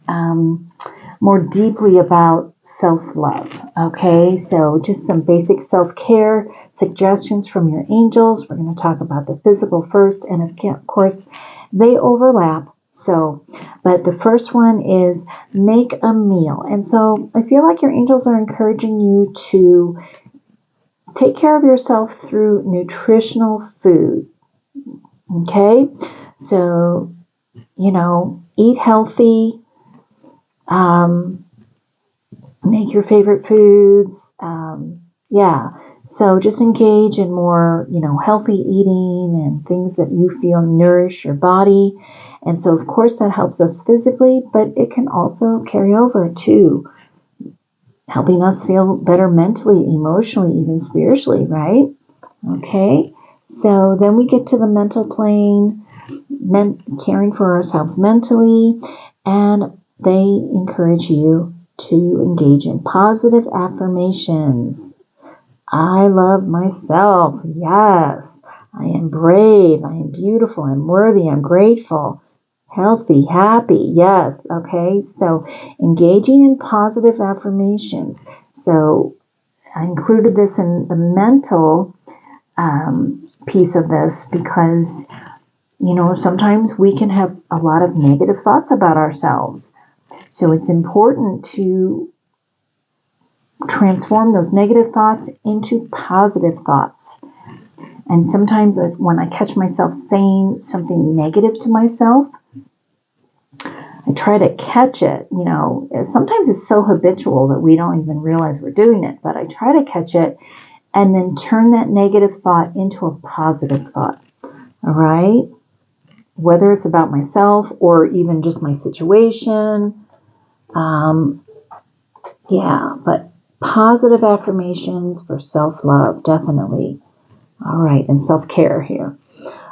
[SPEAKER 1] more deeply about self-love. Okay, so just some basic self-care suggestions from your angels. We're going to talk about the physical first, and of course, they overlap. So, but the first one is make a meal. And so I feel like your angels are encouraging you to Take care of yourself through nutritional food. Okay? So, eat healthy, make your favorite foods. Yeah. So just engage in more, healthy eating and things that you feel nourish your body. And so, of course, that helps us physically, but it can also carry over to helping us feel better mentally, emotionally, even spiritually, right? Okay. So then we get to the mental plane, caring for ourselves mentally, and they encourage you to engage in positive affirmations. I love myself. Yes. I am brave. I am beautiful. I'm worthy. I'm grateful. Healthy. Happy. Yes. Okay. So engaging in positive affirmations. So I included this in the mental piece of this because, sometimes we can have a lot of negative thoughts about ourselves. So it's important to transform those negative thoughts into positive thoughts. And sometimes when I catch myself saying something negative to myself, I try to catch it. Sometimes it's so habitual that we don't even realize we're doing it, but I try to catch it and then turn that negative thought into a positive thought. All right? Whether it's about myself or even just my situation. But positive affirmations for self-love, definitely. All right, and self-care here.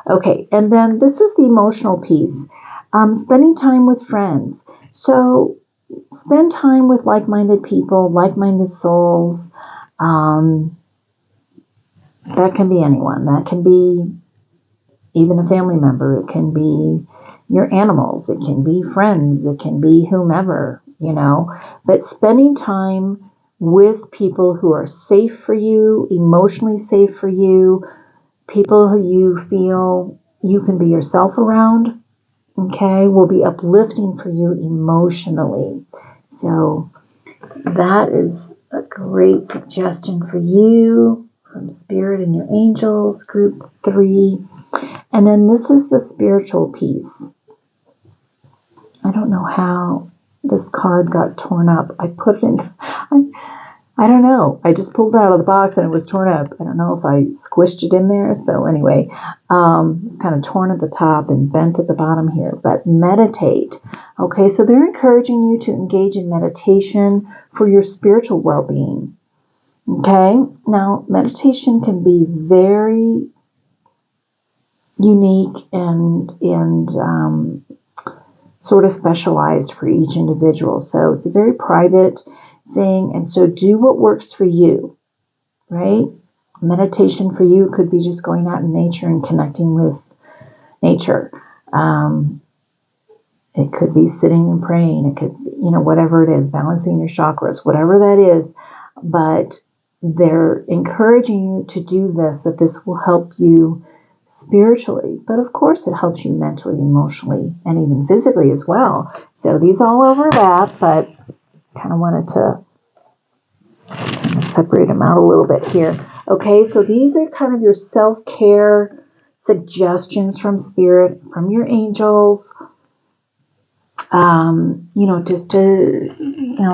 [SPEAKER 1] Okay, and then this is the emotional piece. Spending time with friends. So spend time with like-minded people, like-minded souls. That can be anyone. That can be even a family member. It can be your animals. It can be friends. It can be whomever, But spending time with people who are safe for you, emotionally safe for you, people who you feel you can be yourself around, okay, will be uplifting for you emotionally. So that is a great suggestion for you from Spirit and your angels, group 3. And then this is the spiritual piece. I don't know how this card got torn up. I put it in, I don't know. I just pulled it out of the box and it was torn up. I don't know if I squished it in there. So anyway, it's kind of torn at the top and bent at the bottom here. But meditate. Okay, so they're encouraging you to engage in meditation for your spiritual well-being. Okay, now meditation can be very unique and sort of specialized for each individual. So it's a very private thing. And so do what works for you, right? Meditation for you could be just going out in nature and connecting with nature. It could be sitting and praying. It could be, whatever it is, balancing your chakras, whatever that is. But they're encouraging you to do this, that this will help you spiritually, but of course it helps you mentally, emotionally, and even physically as well. So these all overlap, but kind of wanted to separate them out a little bit here. Okay, so these are kind of your self-care suggestions from Spirit, from your angels. Just to,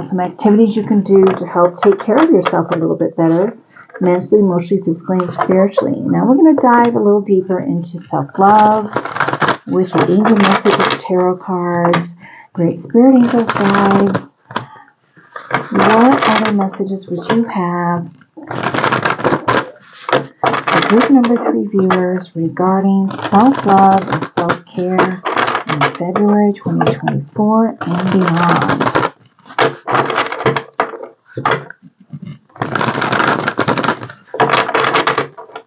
[SPEAKER 1] some activities you can do to help take care of yourself a little bit better, mentally, emotionally, physically, and spiritually. Now we're going to dive a little deeper into self-love with the Angel Messages Tarot cards, Great Spirit Angels guides. What other messages would you have for group number 3 viewers regarding self-love and self-care in February 2024 and beyond?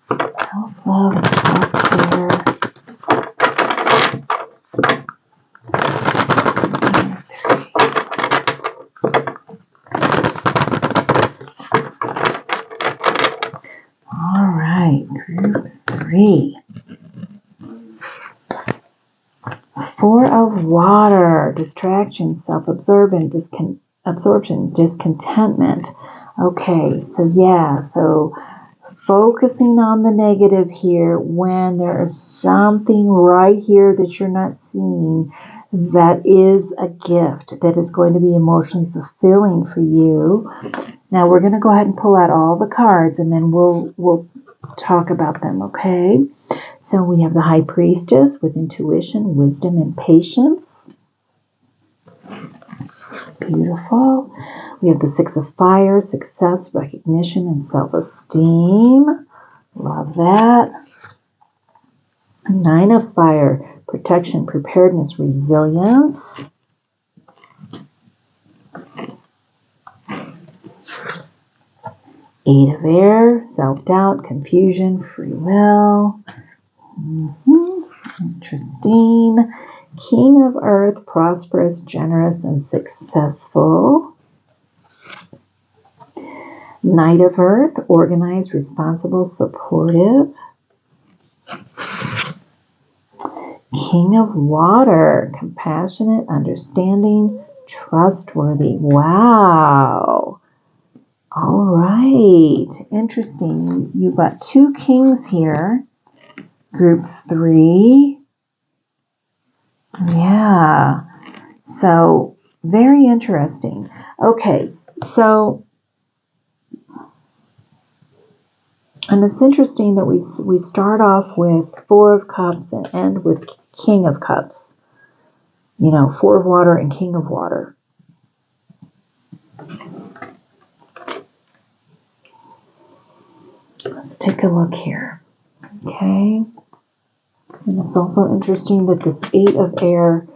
[SPEAKER 1] Self-love and self-care. All right, group 3. 4 of water, distraction, self-absorption, discontentment. Okay, so focusing on the negative here when there is something right here that you're not seeing that is a gift that is going to be emotionally fulfilling for you. Now we're going to go ahead and pull out all the cards and then we'll talk about them, okay? So we have the High Priestess with intuition, wisdom, and patience. Beautiful. We have the Six of Fire, success, recognition, and self-esteem. Love that. Nine of Fire, protection, preparedness, resilience. Eight of Air, self-doubt, confusion, free will. Interesting. King of Earth, prosperous, generous, and successful. Knight of Earth, organized, responsible, supportive. King of Water, compassionate, understanding, trustworthy. Wow. All right. Interesting. You've got two kings here. Group 3. Yeah. So, very interesting. Okay. So, and it's interesting that we start off with Four of Cups and end with King of Cups. You know, Four of Water and King of Water. Let's take a look here. Okay. And it's also interesting that this Eight of Air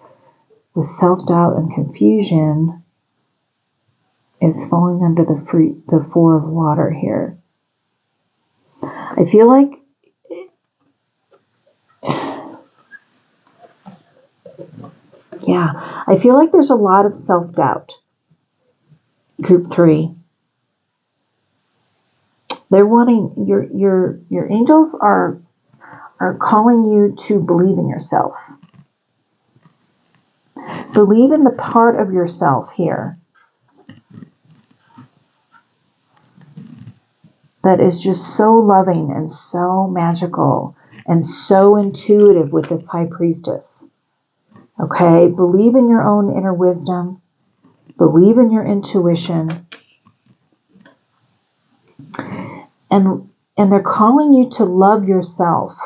[SPEAKER 1] with self-doubt and confusion is falling under the Four of Water here. I feel like I feel like there's a lot of self-doubt. Group 3. They're wanting your angels are calling you to believe in yourself. Believe in the part of yourself here that is just so loving and so magical and so intuitive with this High Priestess. Okay? Believe in your own inner wisdom. Believe in your intuition. And they're calling you to love yourself.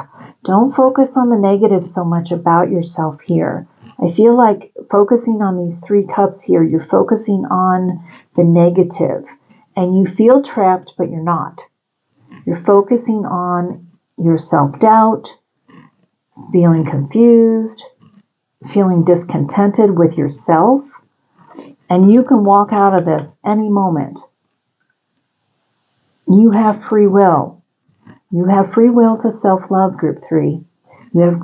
[SPEAKER 1] Don't focus on the negative so much about yourself here. I feel like focusing on these 3 cups here, you're focusing on the negative. And you feel trapped, but you're not. You're focusing on your self-doubt, feeling confused, feeling discontented with yourself. And you can walk out of this any moment. You have free will. You have free will to self-love, Group 3. You have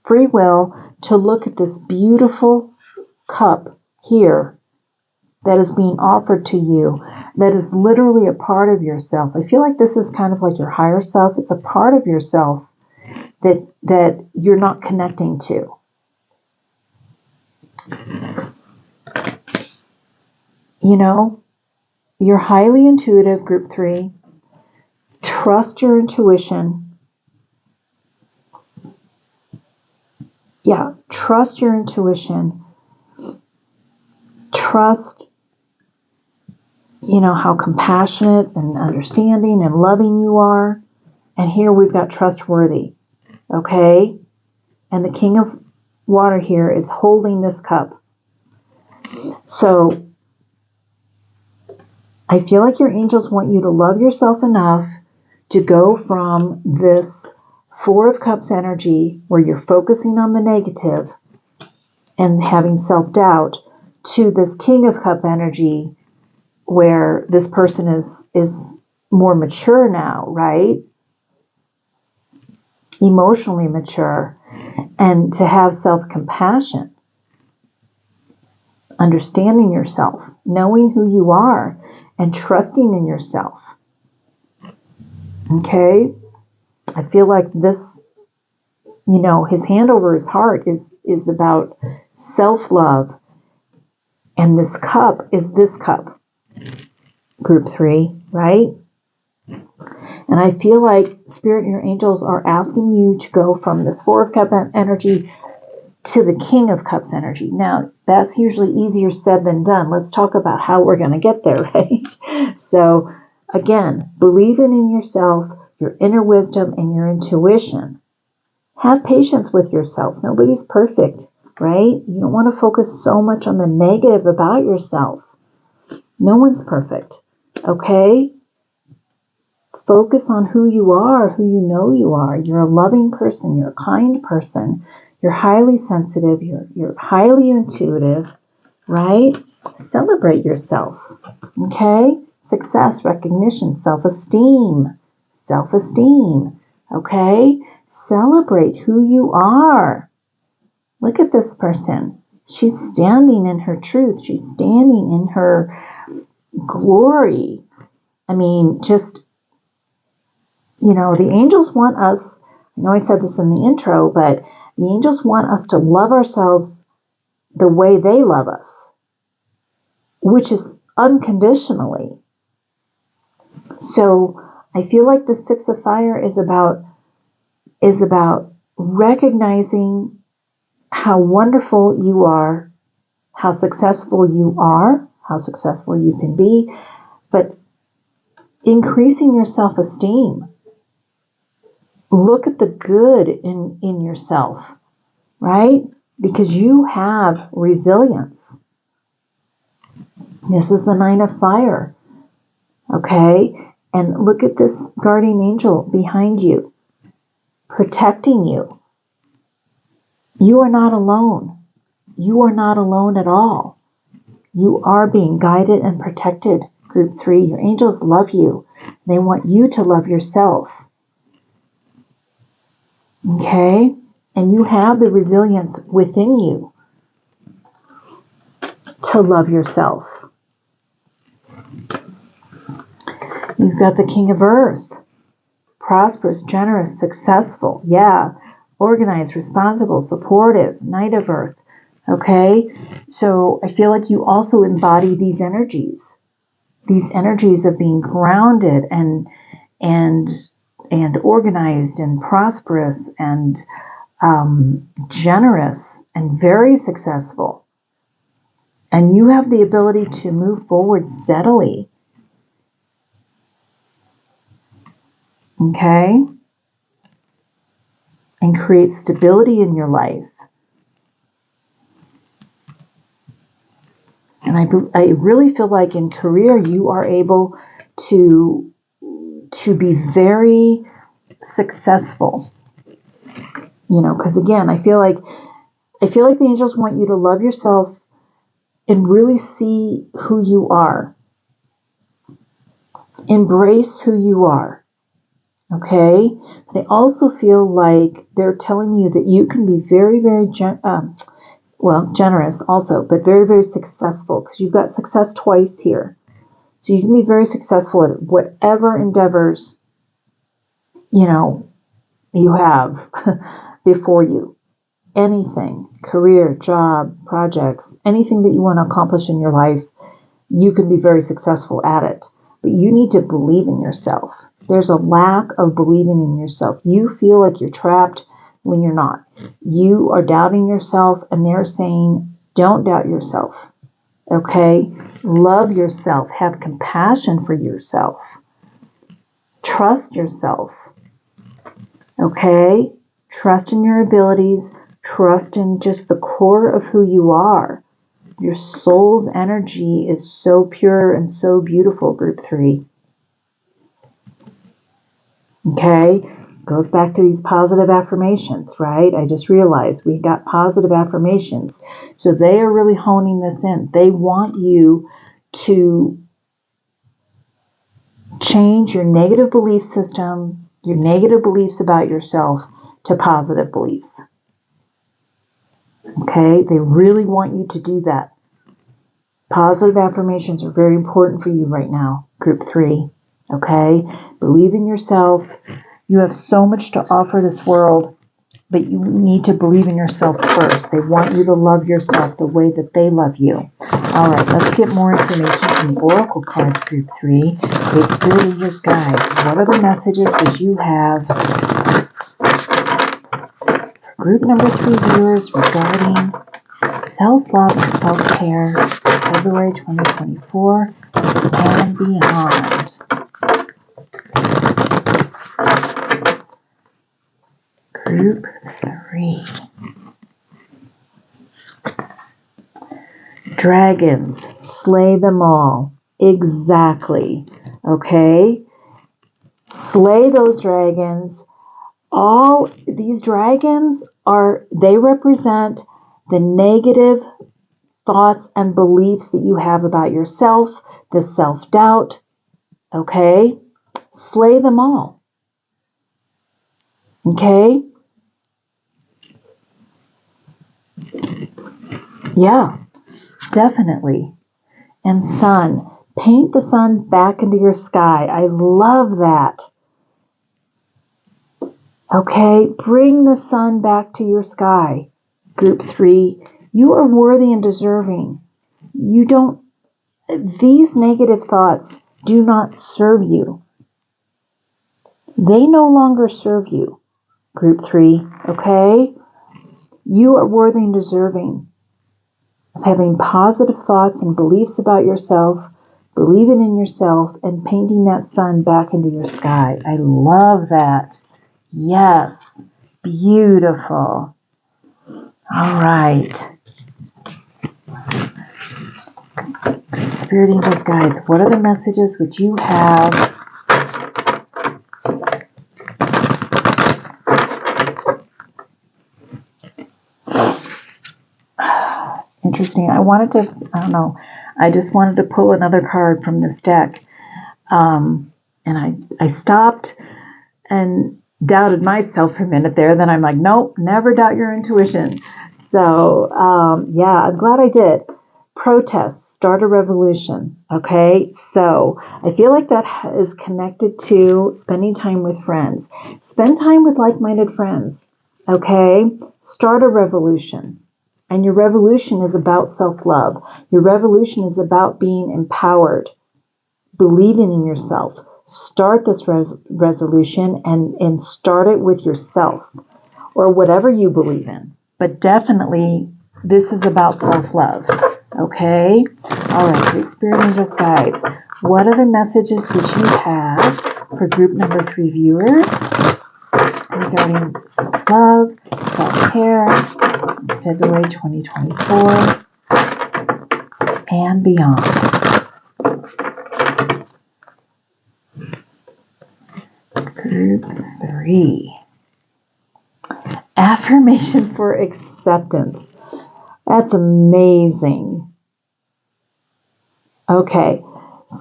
[SPEAKER 1] free will to look at this beautiful cup here that is being offered to you, that is literally a part of yourself. I feel like this is kind of like your higher self. It's a part of yourself that you're not connecting to. You know, you're highly intuitive, Group 3. Trust your intuition. Yeah, trust your intuition. Trust, you know, how compassionate and understanding and loving you are. And here we've got trustworthy. Okay? And the King of Water here is holding this cup. So, I feel like your angels want you to love yourself enough to go from this Four of Cups energy where you're focusing on the negative and having self-doubt to this King of Cup energy where this person is more mature now, right? Emotionally mature, and to have self-compassion, understanding yourself, knowing who you are, and trusting in yourself. Okay? I feel like this, you know, his hand over his heart is about self-love. And this cup is this cup. Group 3, right? And I feel like Spirit and your angels are asking you to go from this Four of Cups energy to the King of Cups energy. Now, that's usually easier said than done. Let's talk about how we're going to get there, right? So, again, believing in yourself, your inner wisdom, and your intuition. Have patience with yourself. Nobody's perfect, right? You don't want to focus so much on the negative about yourself. No one's perfect, okay? Focus on who you are, who you know you are. You're a loving person. You're a kind person. You're highly sensitive. You're highly intuitive, right? Celebrate yourself, okay? Success, recognition, self-esteem, okay? Celebrate who you are. Look at this person. She's standing in her truth. She's standing in her glory. I mean, just, the angels want us, I know I said this in the intro, but the angels want us to love ourselves the way they love us, which is unconditionally. So I feel like the Six of Fire is about recognizing how wonderful you are, how successful you are, how successful you can be, but increasing your self-esteem. Look at the good in yourself, right? Because you have resilience. This is the Nine of Fire, okay? And look at this guardian angel behind you, protecting you. You are not alone. You are not alone at all. You are being guided and protected, Group 3. Your angels love you. They want you to love yourself. Okay? And you have the resilience within you to love yourself. You've got the King of Earth. Prosperous, generous, successful. Yeah. Organized, responsible, supportive. Knight of Earth. Okay? So I feel like you also embody these energies. These energies of being grounded and organized and prosperous and generous and very successful. And you have the ability to move forward steadily. Okay? And create stability in your life. And I really feel like in career you are able to be very successful. Because again, I feel like the angels want you to love yourself and really see who you are. Embrace who you are. Okay? They also feel like they're telling you that you can be very, very generous also, but very, very successful, because you've got success twice here. So you can be very successful at whatever endeavors, you have before you. Anything, career, job, projects, anything that you want to accomplish in your life, you can be very successful at it. But you need to believe in yourself. There's a lack of believing in yourself. You feel like you're trapped when you're not. You are doubting yourself, and they're saying, don't doubt yourself. Okay? Love yourself. Have compassion for yourself. Trust yourself. Okay? Trust in your abilities. Trust in just the core of who you are. Your soul's energy is so pure and so beautiful, Group 3. Okay? Goes back to these positive affirmations, right? I just realized we got positive affirmations. So they are really honing this in. They want you to change your negative belief system, your negative beliefs about yourself, to positive beliefs. Okay? They really want you to do that. Positive affirmations are very important for you right now, Group 3. Okay? Believe in yourself. You have so much to offer this world. but you need to believe in yourself first. They want you to love yourself the way that they love you. All right, let's get more information from the Oracle cards, Group 3. The Spirit Angels Guides. What are the messages which you have for Group number 3 viewers regarding self-love and self-care, February 2024 and beyond? Group 3. Dragons, slay them all. Exactly. Okay? Slay those dragons. All these dragons they represent the negative thoughts and beliefs that you have about yourself, the self-doubt. Okay? Slay them all. Okay? Yeah, definitely. And sun. Paint the sun back into your sky. I love that. Okay, bring the sun back to your sky. Group 3, you are worthy and deserving. These negative thoughts do not serve you. They no longer serve you. Group 3, okay? You are worthy and deserving of having positive thoughts and beliefs about yourself, believing in yourself, and painting that sun back into your sky. I love that. Yes, beautiful. All right. Spirit Angels Guides, what are the messages which you have interesting? I just wanted to pull another card from this deck. And I stopped and doubted myself for a minute there. Then I'm like, nope, never doubt your intuition. So, yeah, I'm glad I did. Protest, start a revolution. Okay, so I feel like that is connected to spending time with friends. Spend time with like-minded friends. Okay, start a revolution. And your revolution is about self-love. Your revolution is about being empowered, believing in yourself. Start this resolution and start it with yourself or whatever you believe in. But definitely, this is about self-love. Okay? All right, the Spirit Angels Guides. What are the messages which you have for group number 3 viewers regarding self-love, self-care, February 2024 and beyond? Group 3. Affirmation for acceptance. That's amazing. Okay,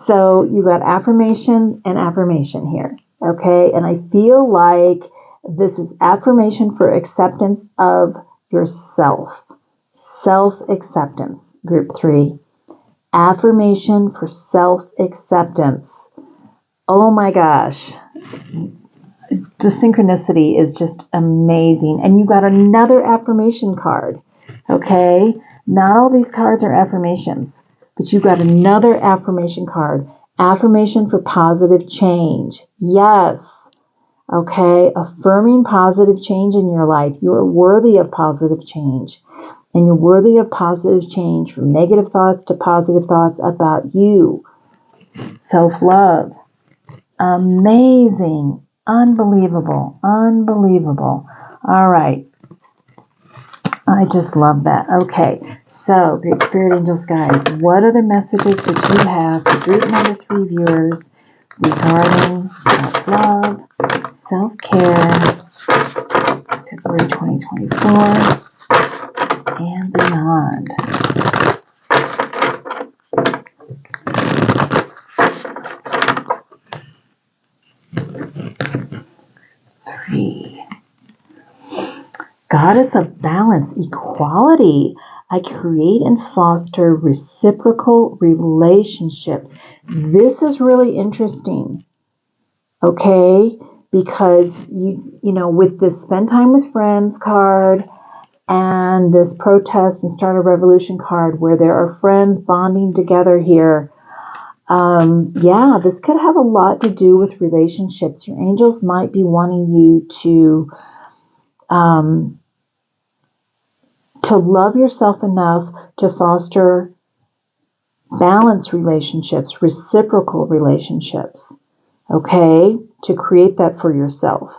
[SPEAKER 1] so you got affirmation and affirmation here. Okay, and I feel like this is affirmation for acceptance of yourself. Self-acceptance, group 3. Affirmation for self-acceptance. Oh my gosh. The synchronicity is just amazing. And you got another affirmation card. Okay? Not all these cards are affirmations, but you got another affirmation card. Affirmation for positive change. Yes. Okay? Affirming positive change in your life. You are worthy of positive change. And you're worthy of positive change from negative thoughts to positive thoughts about you. Self-love. Amazing. Unbelievable. Unbelievable. All right. I just love that. Okay. So, Great Spirit Angels Guides, what are the messages that you have for group number 3 viewers regarding self-love, self-care, February 2024 and beyond? Goddess of balance, equality. I create and foster reciprocal relationships. This is really interesting. Okay? because with this spend time with friends card and this protest and start a revolution card where there are friends bonding together here, this could have a lot to do with relationships. Your angels might be wanting you to love yourself enough to foster balanced relationships, reciprocal relationships, okay? To create that for yourself.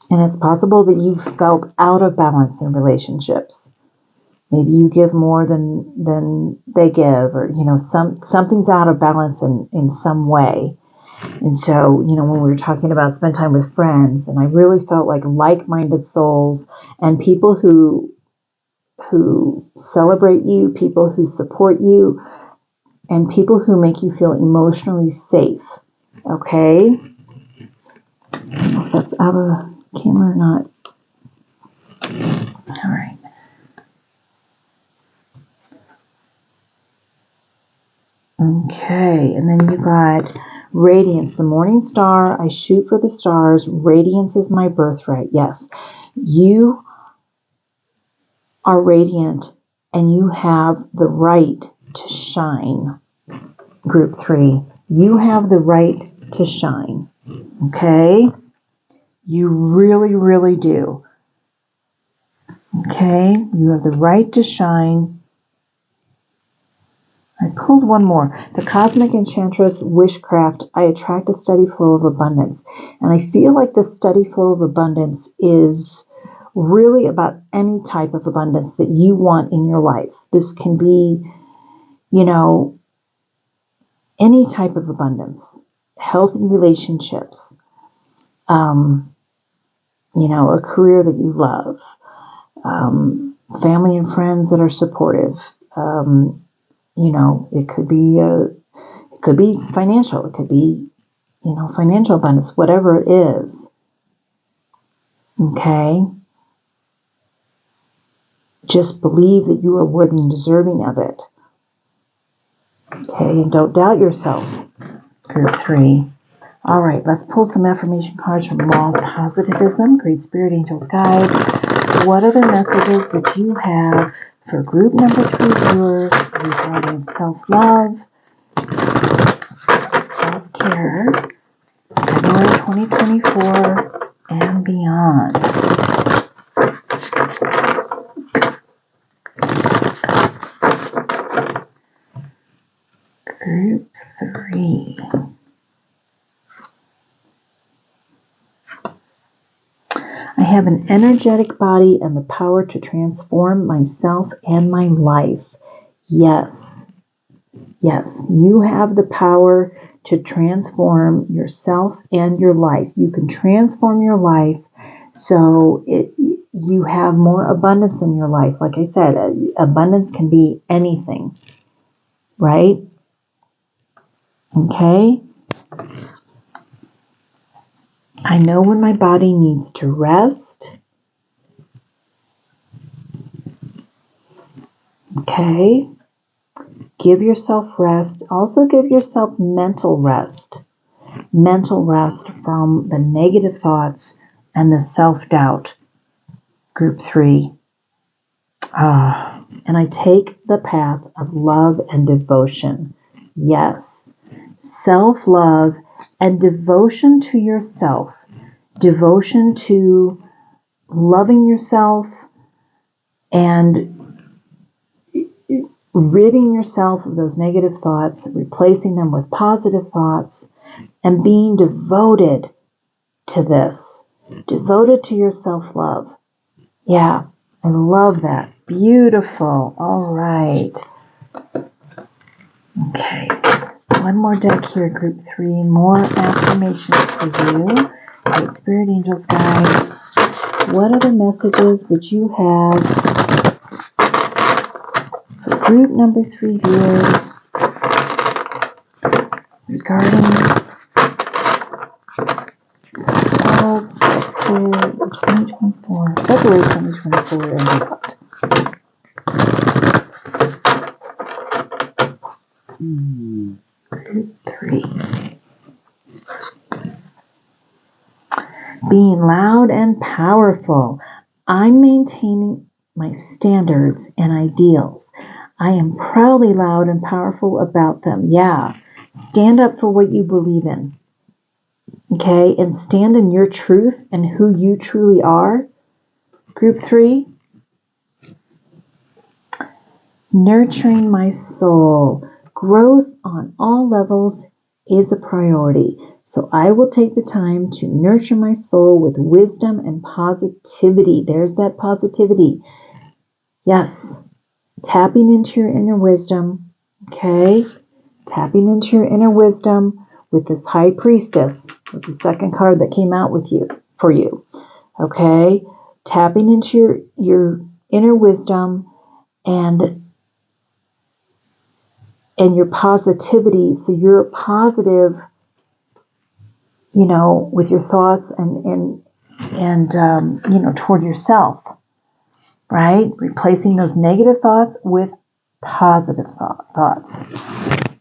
[SPEAKER 1] And it's possible that you've felt out of balance in relationships. Maybe you give more than they give, or something's out of balance in some way. And so, when we were talking about spend time with friends, and I really felt like-minded souls and people who celebrate you, people who support you, and people who make you feel emotionally safe. Okay? I don't know if that's out of camera or not. All right. Okay, and then you got radiance, the morning star. I shoot for the stars. Radiance is my birthright. Yes, you are radiant and you have the right to shine. Group 3, you have the right to shine. Okay? You really, really do. Okay? You have the right to shine. I pulled one more. The Cosmic Enchantress Wishcraft. I attract a steady flow of abundance. And I feel like the steady flow of abundance is really about any type of abundance that you want in your life. This can be, any type of abundance. Healthy relationships. A career that you love. Family and friends that are supportive. It could be financial. It could be, financial abundance, whatever it is. Okay? Just believe that you are worthy and deserving of it. Okay? And don't doubt yourself. Group 3. All right, let's pull some affirmation cards from Law of Positivism, Great Spirit Angels Guide. What other messages would you have for group number 3 viewers regarding self-love, self-care, February 2024 and beyond? Group 3. I have an energetic body and the power to transform myself and my life. Yes. Yes, you have the power to transform yourself and your life. You can transform your life so you have more abundance in your life. Like I said, abundance can be anything, right? Okay? I know when my body needs to rest. Okay? Give yourself rest. Also give yourself mental rest. Mental rest from the negative thoughts and the self-doubt. Group 3. And I take the path of love and devotion. Yes. Self-love and devotion to yourself. Devotion to loving yourself and ridding yourself of those negative thoughts, replacing them with positive thoughts, and being devoted to this. Devoted to your self-love. Yeah, I love that. Beautiful. All right. Okay. One more deck here, group 3. More affirmations for you. Great Spirit Angels Guide. What other messages would you have for group number 3 viewers regarding self-care 2024, February 2024 and beyond? Group 3. Being loud and powerful. I'm maintaining my standards and ideals. I am proudly loud and powerful about them. Yeah. Stand up for what you believe in. Okay? And stand in your truth and who you truly are. Group 3. Nurturing my soul. Growth on all levels is a priority. So I will take the time to nurture my soul with wisdom and positivity. There's that positivity. Yes. Tapping into your inner wisdom. Okay. Tapping into your inner wisdom with this High Priestess. Was the second card that came out for you. Okay. Tapping into your inner wisdom and your positivity. So you're positive, with your thoughts and toward yourself, right? Replacing those negative thoughts with positive thoughts.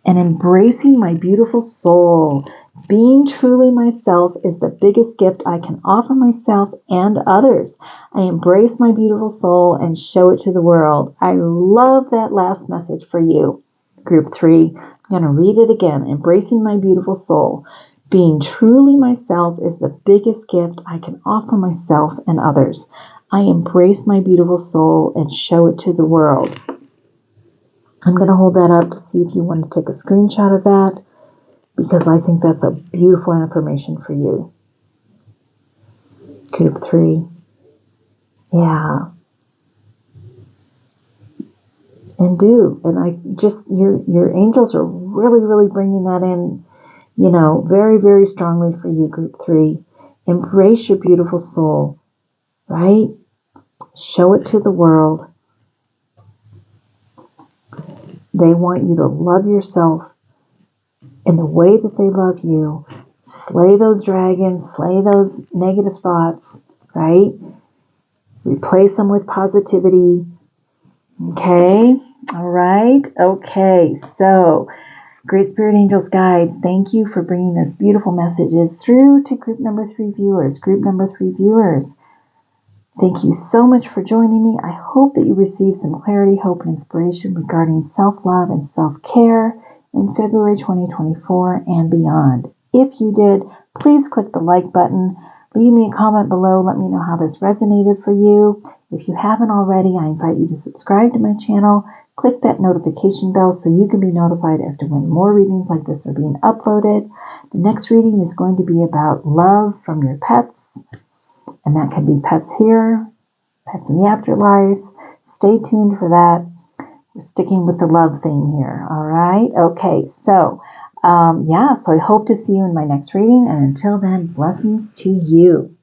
[SPEAKER 1] And embracing my beautiful soul. Being truly myself is the biggest gift I can offer myself and others. I embrace my beautiful soul and show it to the world. I love that last message for you, Group 3. I'm going to read it again. Embracing my beautiful soul. Being truly myself is the biggest gift I can offer myself and others. I embrace my beautiful soul and show it to the world. I'm going to hold that up to see if you want to take a screenshot of that, because I think that's a beautiful affirmation for you. Group 3. Yeah. And your angels are really, really bringing that in, very, very strongly for you, Group 3. Embrace your beautiful soul, right? Show it to the world. They want you to love yourself in the way that they love you. Slay those dragons, slay those negative thoughts, right? Replace them with positivity. Okay? All right? Okay, so Great Spirit Angels Guides, thank you for bringing this beautiful messages through to group number 3 viewers. Group number 3 viewers, thank you so much for joining me. I hope that you received some clarity, hope, and inspiration regarding self-love and self-care in February 2024 and beyond. If you did, please click the like button. Leave me a comment below. Let me know how this resonated for you. If you haven't already, I invite you to subscribe to my channel. Click that notification bell so you can be notified as to when more readings like this are being uploaded. The next reading is going to be about love from your pets. And that can be pets here, pets in the afterlife. Stay tuned for that. We're sticking with the love theme here. All right. Okay. So, so I hope to see you in my next reading. And until then, blessings to you.